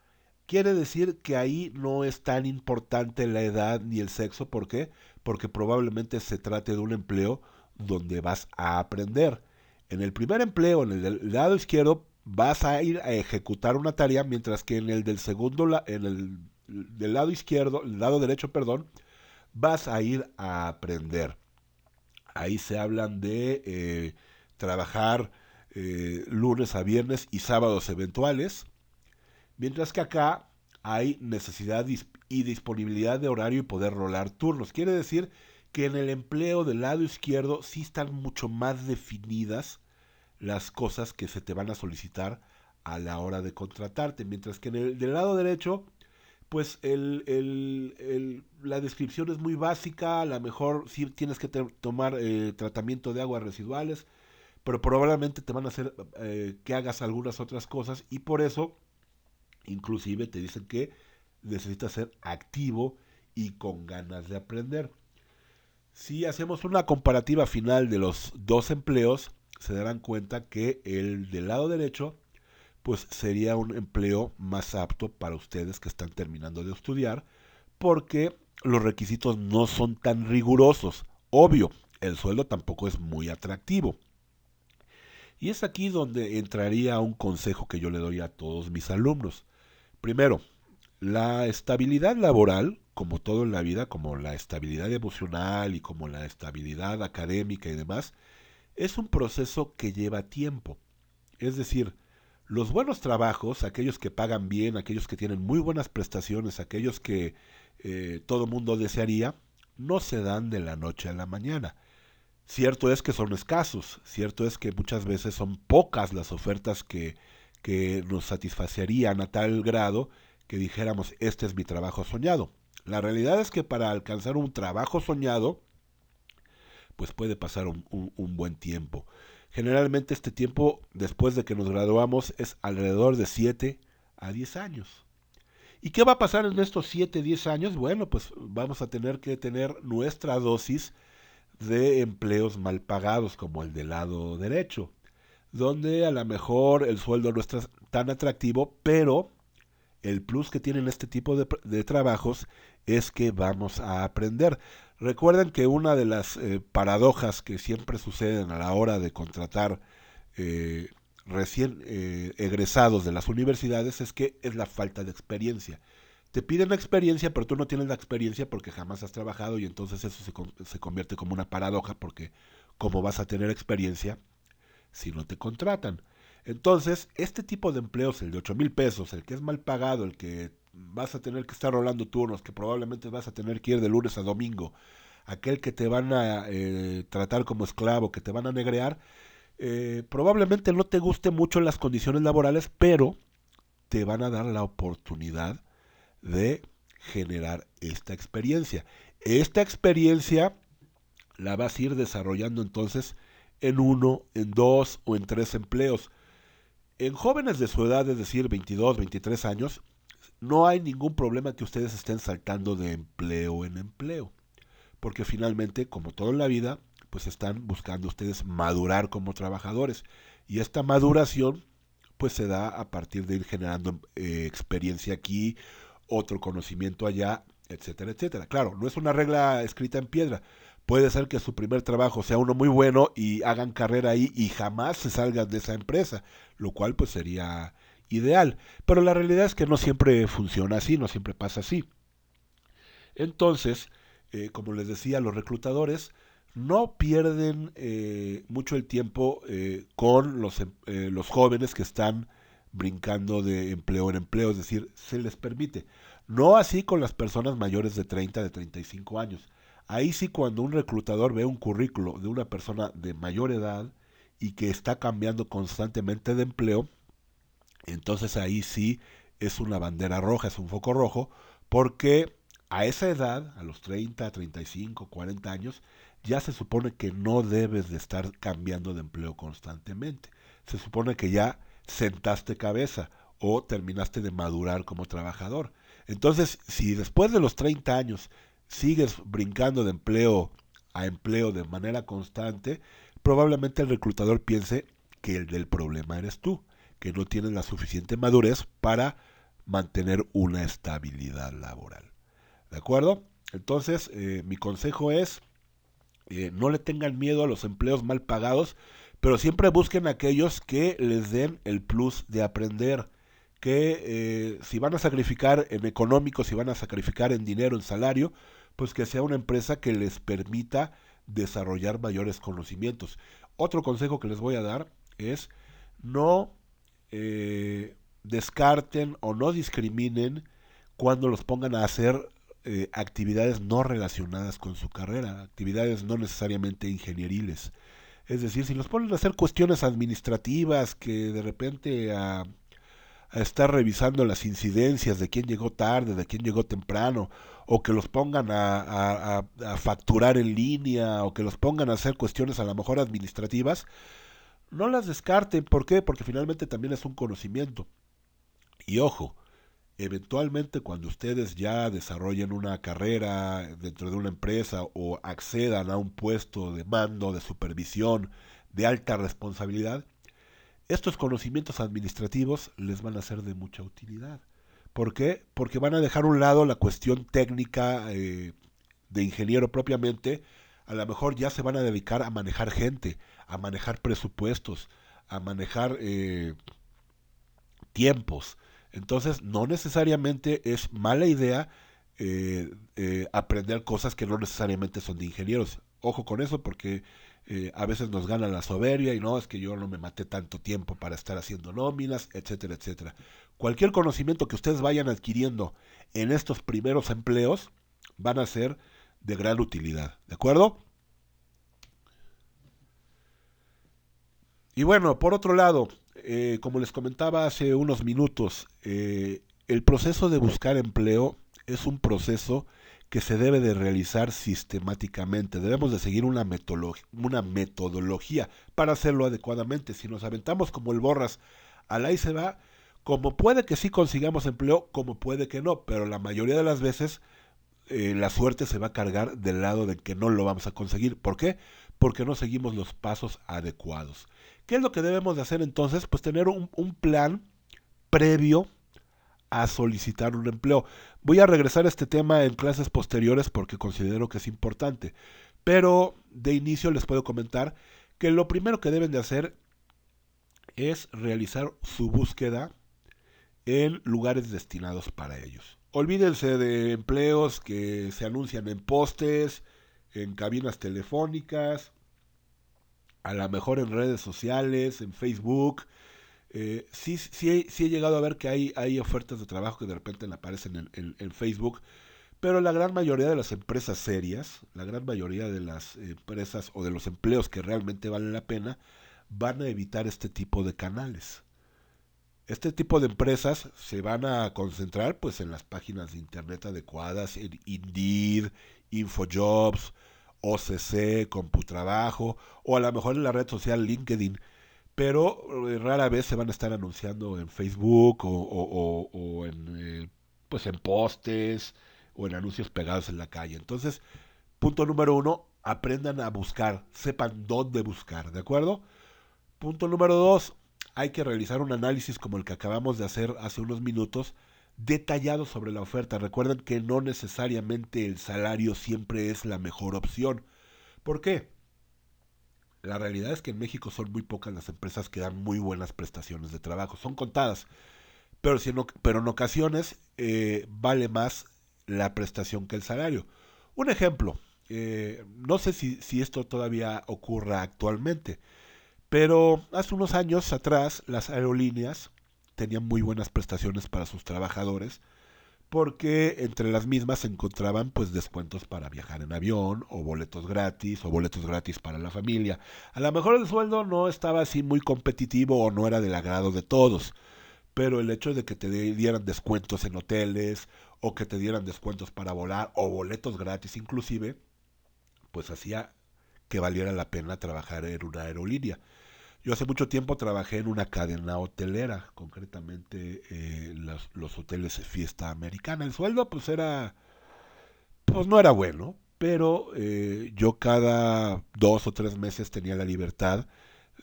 Quiere decir que ahí no es tan importante la edad ni el sexo. ¿Por qué? Porque probablemente se trate de un empleo donde vas a aprender. En el primer empleo, en el del lado izquierdo, vas a ir a ejecutar una tarea, mientras que en el del segundo, en el del lado izquierdo, el lado derecho, perdón, vas a ir a aprender. Ahí se hablan de trabajar lunes a viernes y sábados eventuales, mientras que acá hay necesidad y disponibilidad de horario y poder rolar turnos. Quiere decir que en el empleo del lado izquierdo sí están mucho más definidas las cosas que se te van a solicitar a la hora de contratarte, mientras que en el del lado derecho pues la descripción es muy básica, a lo mejor sí tienes que tomar tratamiento de aguas residuales, pero probablemente te van a hacer que hagas algunas otras cosas y por eso inclusive te dicen que necesitas ser activo y con ganas de aprender. Si hacemos una comparativa final de los dos empleos, se darán cuenta que el del lado derecho pues sería un empleo más apto para ustedes que están terminando de estudiar, porque los requisitos no son tan rigurosos. Obvio, el sueldo tampoco es muy atractivo. Y es aquí donde entraría un consejo que yo le doy a todos mis alumnos. Primero, la estabilidad laboral, como todo en la vida, como la estabilidad emocional y como la estabilidad académica y demás, es un proceso que lleva tiempo. Es decir, los buenos trabajos, aquellos que pagan bien, aquellos que tienen muy buenas prestaciones, aquellos que todo mundo desearía, no se dan de la noche a la mañana. Cierto es que son escasos, cierto es que muchas veces son pocas las ofertas que nos satisfacerían a tal grado que dijéramos, este es mi trabajo soñado. La realidad es que para alcanzar un trabajo soñado, pues puede pasar un buen tiempo. Generalmente este tiempo, después de que nos graduamos, es alrededor de 7 a 10 años. ¿Y qué va a pasar en estos 7 10 años? Bueno, pues vamos a tener que tener nuestra dosis de empleos mal pagados, como el del lado derecho, donde a lo mejor el sueldo no está tan atractivo, pero el plus que tienen este tipo de trabajos es que vamos a aprender. Recuerden que una de las paradojas que siempre suceden a la hora de contratar eh, recién egresados de las universidades es que es la falta de experiencia. Te piden la experiencia, pero tú no tienes la experiencia porque jamás has trabajado y entonces eso se convierte como una paradoja porque ¿cómo vas a tener experiencia si no te contratan? Entonces, este tipo de empleos, el de 8,000 pesos, el que es mal pagado, el que vas a tener que estar rolando turnos, que probablemente vas a tener que ir de lunes a domingo, aquel que te van a tratar como esclavo, que te van a negrear, probablemente no te guste mucho las condiciones laborales, pero te van a dar la oportunidad de generar esta experiencia. Esta experiencia la vas a ir desarrollando entonces en uno, en dos o en tres empleos. En jóvenes de su edad, es decir, 22, 23 años, no hay ningún problema que ustedes estén saltando de empleo en empleo, porque finalmente, como todo en la vida, pues están buscando ustedes madurar como trabajadores y esta maduración pues se da a partir de ir generando experiencia aquí, otro conocimiento allá, etcétera, etcétera. Claro, no es una regla escrita en piedra. Puede ser que su primer trabajo sea uno muy bueno y hagan carrera ahí y jamás se salgan de esa empresa, lo cual pues sería ideal. Pero la realidad es que no siempre funciona así, no siempre pasa así. Entonces, como les decía, los reclutadores no pierden mucho el tiempo con los jóvenes que están brincando de empleo en empleo, es decir, se les permite. No así con las personas mayores de 30, de 35 años. Ahí sí cuando un reclutador ve un currículo de una persona de mayor edad y que está cambiando constantemente de empleo, entonces ahí sí es una bandera roja, es un foco rojo, porque a esa edad, a los 30, 35, 40 años, ya se supone que no debes de estar cambiando de empleo constantemente. Se supone que ya sentaste cabeza o terminaste de madurar como trabajador. Entonces, si después de los 30 años sigues brincando de empleo a empleo de manera constante, probablemente el reclutador piense que el del problema eres tú, que no tienes la suficiente madurez para mantener una estabilidad laboral. ¿De acuerdo? Entonces, mi consejo es, no le tengan miedo a los empleos mal pagados, pero siempre busquen aquellos que les den el plus de aprender, que si van a sacrificar en económico, si van a sacrificar en dinero, en salario, pues que sea una empresa que les permita desarrollar mayores conocimientos. Otro consejo que les voy a dar es no descarten o no discriminen cuando los pongan a hacer actividades no relacionadas con su carrera, actividades no necesariamente ingenieriles. Es decir, si los ponen a hacer cuestiones administrativas que de repente a estar revisando las incidencias de quién llegó tarde, de quién llegó temprano, o que los pongan a facturar en línea, o que los pongan a hacer cuestiones a lo mejor administrativas, no las descarten. ¿Por qué? Porque finalmente también es un conocimiento. Y ojo, Eventualmente, cuando ustedes ya desarrollen una carrera dentro de una empresa o accedan a un puesto de mando, de supervisión, de alta responsabilidad, estos conocimientos administrativos les van a ser de mucha utilidad. ¿Por qué? Porque van a dejar a un lado la cuestión técnica de ingeniero propiamente. A lo mejor ya se van a dedicar a manejar gente, a manejar presupuestos, a manejar tiempos. Entonces, no necesariamente es mala idea aprender cosas que no necesariamente son de ingenieros. Ojo con eso porque a veces nos gana la soberbia y no, es que yo no me maté tanto tiempo para estar haciendo nóminas, etcétera, etcétera. Cualquier conocimiento que ustedes vayan adquiriendo en estos primeros empleos van a ser de gran utilidad, ¿de acuerdo? Y bueno, por otro lado, como les comentaba hace unos minutos, el proceso de buscar empleo es un proceso que se debe de realizar sistemáticamente. Debemos de seguir una metodología para hacerlo adecuadamente. Si nos aventamos como el borras, al ahí se va, como puede que sí consigamos empleo, como puede que no, pero la mayoría de las veces la suerte se va a cargar del lado de que no lo vamos a conseguir. ¿Por qué? Porque no seguimos los pasos adecuados. ¿Qué es lo que debemos de hacer entonces? Pues tener un plan previo a solicitar un empleo. Voy a regresar a este tema en clases posteriores porque considero que es importante. Pero de inicio les puedo comentar que lo primero que deben de hacer es realizar su búsqueda en lugares destinados para ellos. Olvídense de empleos que se anuncian en postes, en cabinas telefónicas, a lo mejor en redes sociales, en Facebook. Sí he llegado a ver que hay ofertas de trabajo que de repente aparecen en Facebook, pero la gran mayoría de las empresas serias, la gran mayoría de las empresas o de los empleos que realmente valen la pena, van a evitar este tipo de canales. Este tipo de empresas se van a concentrar pues en las páginas de internet adecuadas, en Indeed, Infojobs, OCC, Computrabajo o a lo mejor en la red social LinkedIn, pero rara vez se van a estar anunciando en Facebook o en pues en postes o en anuncios pegados en la calle. Entonces, punto número uno, aprendan a buscar, sepan dónde buscar, ¿de acuerdo? Punto número dos, hay que realizar un análisis como el que acabamos de hacer hace unos minutos, detallado sobre la oferta. Recuerden que no necesariamente el salario siempre es la mejor opción. ¿Por qué? La realidad es que en México son muy pocas las empresas que dan muy buenas prestaciones de trabajo. Son contadas, pero, pero en ocasiones vale más la prestación que el salario. Un ejemplo, no sé si esto todavía ocurra actualmente, pero hace unos años atrás las aerolíneas tenían muy buenas prestaciones para sus trabajadores porque entre las mismas se encontraban pues descuentos para viajar en avión o boletos gratis para la familia. A lo mejor el sueldo no estaba así muy competitivo o no era del agrado de todos, pero el hecho de que te dieran descuentos en hoteles o que te dieran descuentos para volar o boletos gratis inclusive, pues hacía que valiera la pena trabajar en una aerolínea. Yo hace mucho tiempo trabajé en una cadena hotelera, concretamente los hoteles Fiesta Americana. El sueldo pues no era bueno, pero yo cada 2 o 3 meses tenía la libertad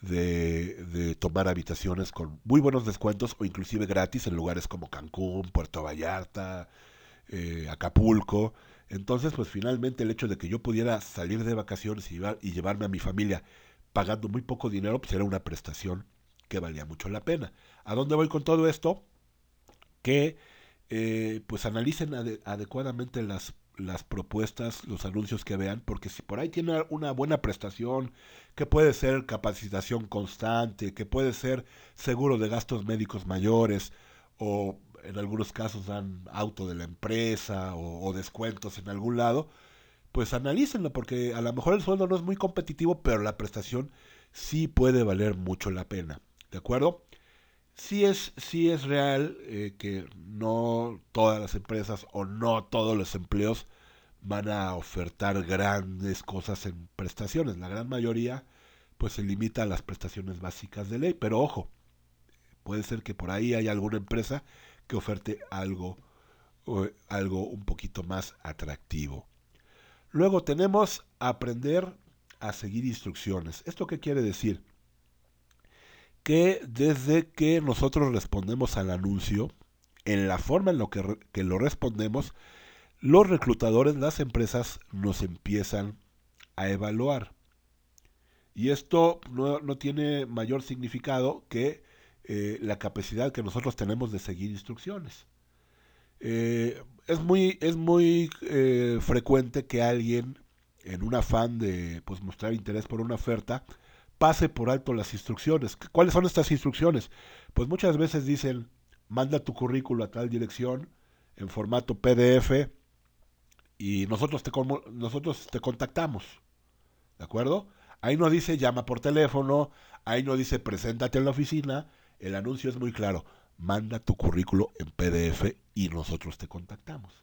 de tomar habitaciones con muy buenos descuentos o inclusive gratis en lugares como Cancún, Puerto Vallarta, Acapulco. Entonces, pues finalmente el hecho de que yo pudiera salir de vacaciones y llevarme a mi familia pagando muy poco dinero, pues era una prestación que valía mucho la pena. ¿A dónde voy con todo esto? Que pues analicen adecuadamente las propuestas, los anuncios que vean, porque si por ahí tiene una buena prestación, que puede ser capacitación constante, que puede ser seguro de gastos médicos mayores, o en algunos casos dan auto de la empresa o descuentos en algún lado, pues analícenlo, porque a lo mejor el sueldo no es muy competitivo, pero la prestación sí puede valer mucho la pena. ¿De acuerdo? Sí es real que no todas las empresas o no todos los empleos van a ofertar grandes cosas en prestaciones. La gran mayoría pues se limita a las prestaciones básicas de ley. Pero ojo, puede ser que por ahí haya alguna empresa que oferte algo un poquito más atractivo. Luego tenemos aprender a seguir instrucciones. ¿Esto qué quiere decir? Que desde que nosotros respondemos al anuncio, en la forma en que lo respondemos, los reclutadores, las empresas nos empiezan a evaluar. Y esto no tiene mayor significado que la capacidad que nosotros tenemos de seguir instrucciones. Es muy frecuente que alguien, en un afán de pues, mostrar interés por una oferta, pase por alto las instrucciones. ¿Cuáles son estas instrucciones? Pues muchas veces dicen, manda tu currículo a tal dirección en formato PDF y nosotros te contactamos. ¿De acuerdo? Ahí no dice llama por teléfono, ahí no dice preséntate en la oficina, el anuncio es muy claro, manda tu currículo en PDF y nosotros te contactamos.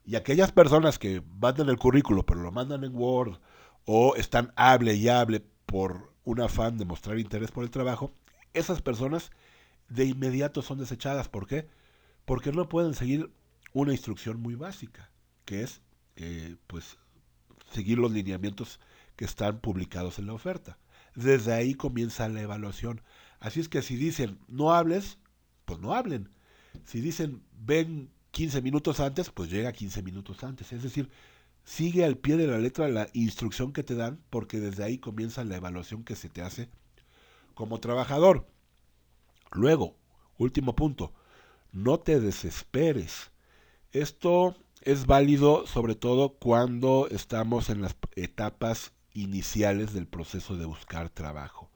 Y aquellas personas que mandan el currículo pero lo mandan en Word o están hable y hable por un afán de mostrar interés por el trabajo, esas personas de inmediato son desechadas. ¿Por qué? Porque no pueden seguir una instrucción muy básica, que es pues seguir los lineamientos que están publicados en la oferta. Desde ahí comienza la evaluación. Así es que si dicen no hables, pues no hablen. Si dicen ven 15 minutos antes, pues llega 15 minutos antes. Es decir, sigue al pie de la letra la instrucción que te dan, porque desde ahí comienza la evaluación que se te hace como trabajador. Luego, último punto, no te desesperes. Esto es válido sobre todo cuando estamos en las etapas iniciales del proceso de buscar trabajo.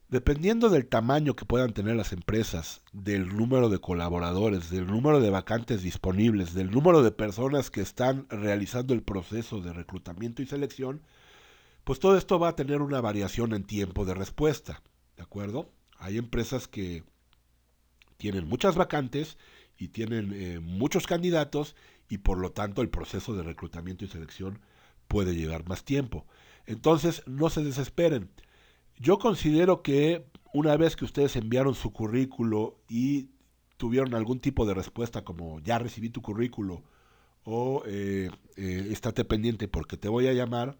Dependiendo del tamaño que puedan tener las empresas, del número de colaboradores, del número de vacantes disponibles, del número de personas que están realizando el proceso de reclutamiento y selección, pues todo esto va a tener una variación en tiempo de respuesta. ¿De acuerdo? Hay empresas que tienen muchas vacantes y tienen muchos candidatos y por lo tanto el proceso de reclutamiento y selección puede llevar más tiempo. Entonces no se desesperen. Yo considero que una vez que ustedes enviaron su currículo y tuvieron algún tipo de respuesta como ya recibí tu currículo o estate pendiente porque te voy a llamar,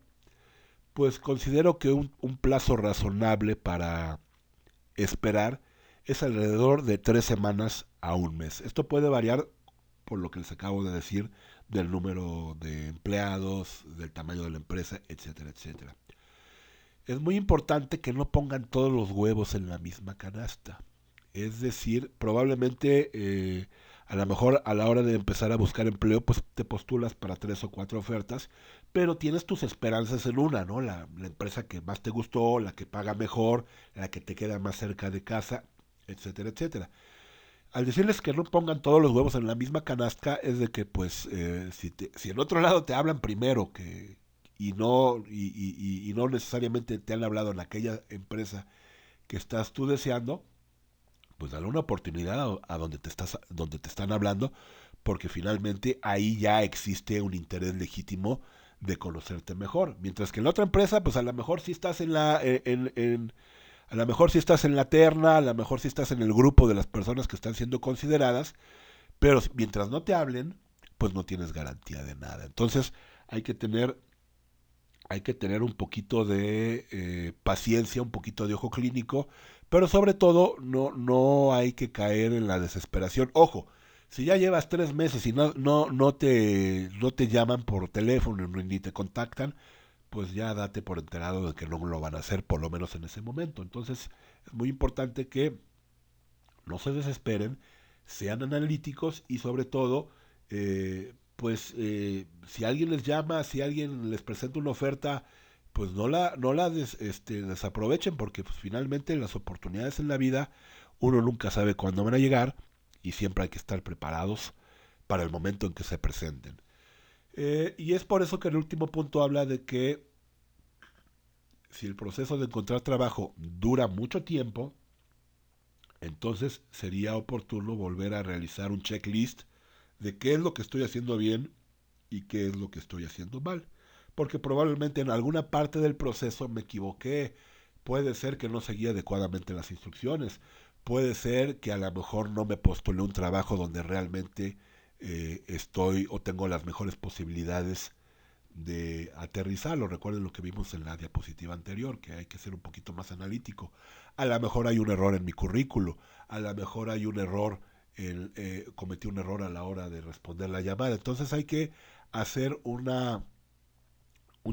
pues considero que un plazo razonable para esperar es alrededor de 3 semanas a un mes. Esto puede variar por lo que les acabo de decir del número de empleados, del tamaño de la empresa, etcétera, etcétera. Es muy importante que no pongan todos los huevos en la misma canasta. Es decir, probablemente a lo mejor a la hora de empezar a buscar empleo, pues te postulas para 3 o 4 ofertas, pero tienes tus esperanzas en una, ¿no? La empresa que más te gustó, la que paga mejor, la que te queda más cerca de casa, etcétera, etcétera. Al decirles que no pongan todos los huevos en la misma canasta, es de que, pues, si en otro lado te hablan primero y no necesariamente te han hablado en aquella empresa que estás tú deseando, pues dale una oportunidad a donde te están hablando, porque finalmente ahí ya existe un interés legítimo de conocerte mejor. Mientras que en la otra empresa, pues a lo mejor sí estás a lo mejor sí estás en la terna, a lo mejor sí estás en el grupo de las personas que están siendo consideradas, pero mientras no te hablen, pues no tienes garantía de nada. Entonces hay que tener un poquito de paciencia, un poquito de ojo clínico, pero sobre todo no hay que caer en la desesperación. Ojo, si ya llevas 3 meses y no te llaman por teléfono ni te contactan, pues ya date por enterado de que no lo van a hacer, por lo menos en ese momento. Entonces es muy importante que no se desesperen, sean analíticos y sobre todo, si alguien les llama, si alguien les presenta una oferta, pues no la desaprovechen porque pues, finalmente las oportunidades en la vida uno nunca sabe cuándo van a llegar y siempre hay que estar preparados para el momento en que se presenten. Y es por eso que el último punto habla de que si el proceso de encontrar trabajo dura mucho tiempo, entonces sería oportuno volver a realizar un checklist de qué es lo que estoy haciendo bien y qué es lo que estoy haciendo mal. Porque probablemente en alguna parte del proceso me equivoqué. Puede ser que no seguí adecuadamente las instrucciones. puede ser que a lo mejor no me postule un trabajo donde realmente estoy o tengo las mejores posibilidades de aterrizarlo. Recuerden lo que vimos en la diapositiva anterior, que hay que ser un poquito más analítico. A lo mejor hay un error en mi currículo, a lo mejor hay un error, cometí un error a la hora de responder la llamada. Entonces hay que hacer un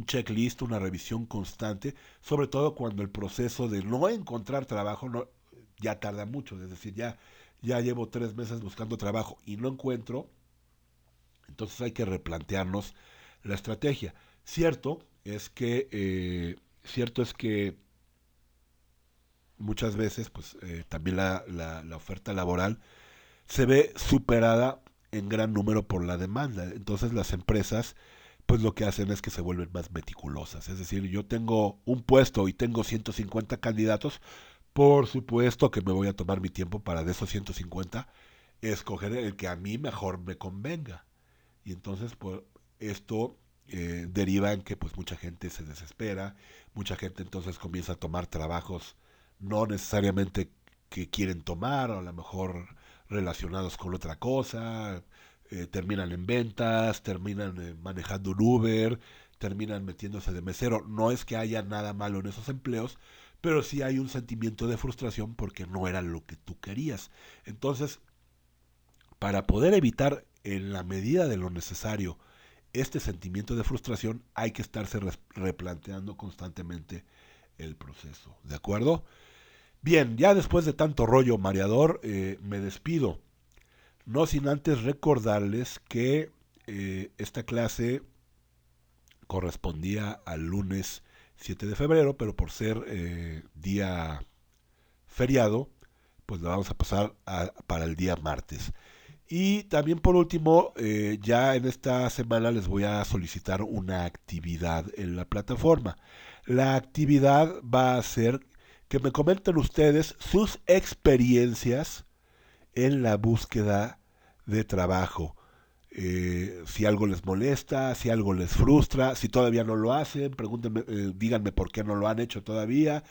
checklist, una revisión constante, sobre todo cuando el proceso de no encontrar trabajo ya tarda mucho. Es decir, ya llevo 3 meses buscando trabajo y no encuentro, entonces hay que replantearnos la estrategia. Cierto es que muchas veces pues también la oferta laboral se ve superada en gran número por la demanda. Entonces las empresas pues lo que hacen es que se vuelven más meticulosas. Es decir, yo tengo un puesto y tengo 150 candidatos, por supuesto que me voy a tomar mi tiempo para de esos 150 escoger el que a mí mejor me convenga. Y entonces pues, esto deriva en que pues mucha gente se desespera, mucha gente entonces comienza a tomar trabajos no necesariamente que quieren tomar, o a lo mejor relacionados con otra cosa, terminan en ventas, terminan manejando un Uber, terminan metiéndose de mesero. No es que haya nada malo en esos empleos, pero sí hay un sentimiento de frustración porque no era lo que tú querías. Entonces, para poder evitar en la medida de lo necesario este sentimiento de frustración, hay que estarse replanteando constantemente el proceso. ¿De acuerdo? Bien, ya después de tanto rollo mareador, me despido. No sin antes recordarles que esta clase correspondía al lunes 7 de febrero, pero por ser día feriado, pues la vamos a pasar para el día martes. Y también por último, ya en esta semana les voy a solicitar una actividad en la plataforma. La actividad va a ser que me comenten ustedes sus experiencias en la búsqueda de trabajo. Si algo les molesta, si algo les frustra, si todavía no lo hacen, pregúntenme, díganme por qué no lo han hecho todavía,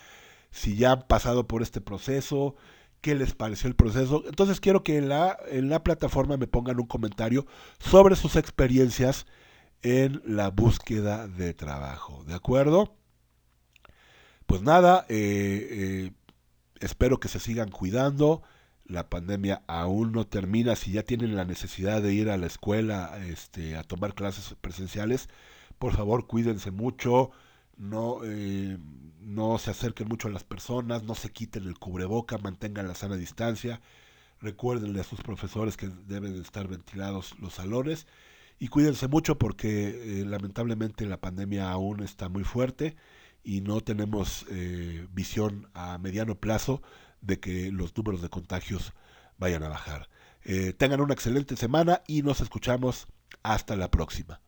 si ya han pasado por este proceso, qué les pareció el proceso. Entonces quiero que en la plataforma me pongan un comentario sobre sus experiencias en la búsqueda de trabajo. ¿De acuerdo? Pues nada, espero que se sigan cuidando. La pandemia aún no termina. Si ya tienen la necesidad de ir a la escuela a tomar clases presenciales, por favor cuídense mucho. No, no se acerquen mucho a las personas, no se quiten el cubreboca, mantengan la sana distancia. Recuérdenle a sus profesores que deben estar ventilados los salones. Y cuídense mucho porque lamentablemente la pandemia aún está muy fuerte y no tenemos visión a mediano plazo de que los números de contagios vayan a bajar. Tengan una excelente semana y nos escuchamos hasta la próxima.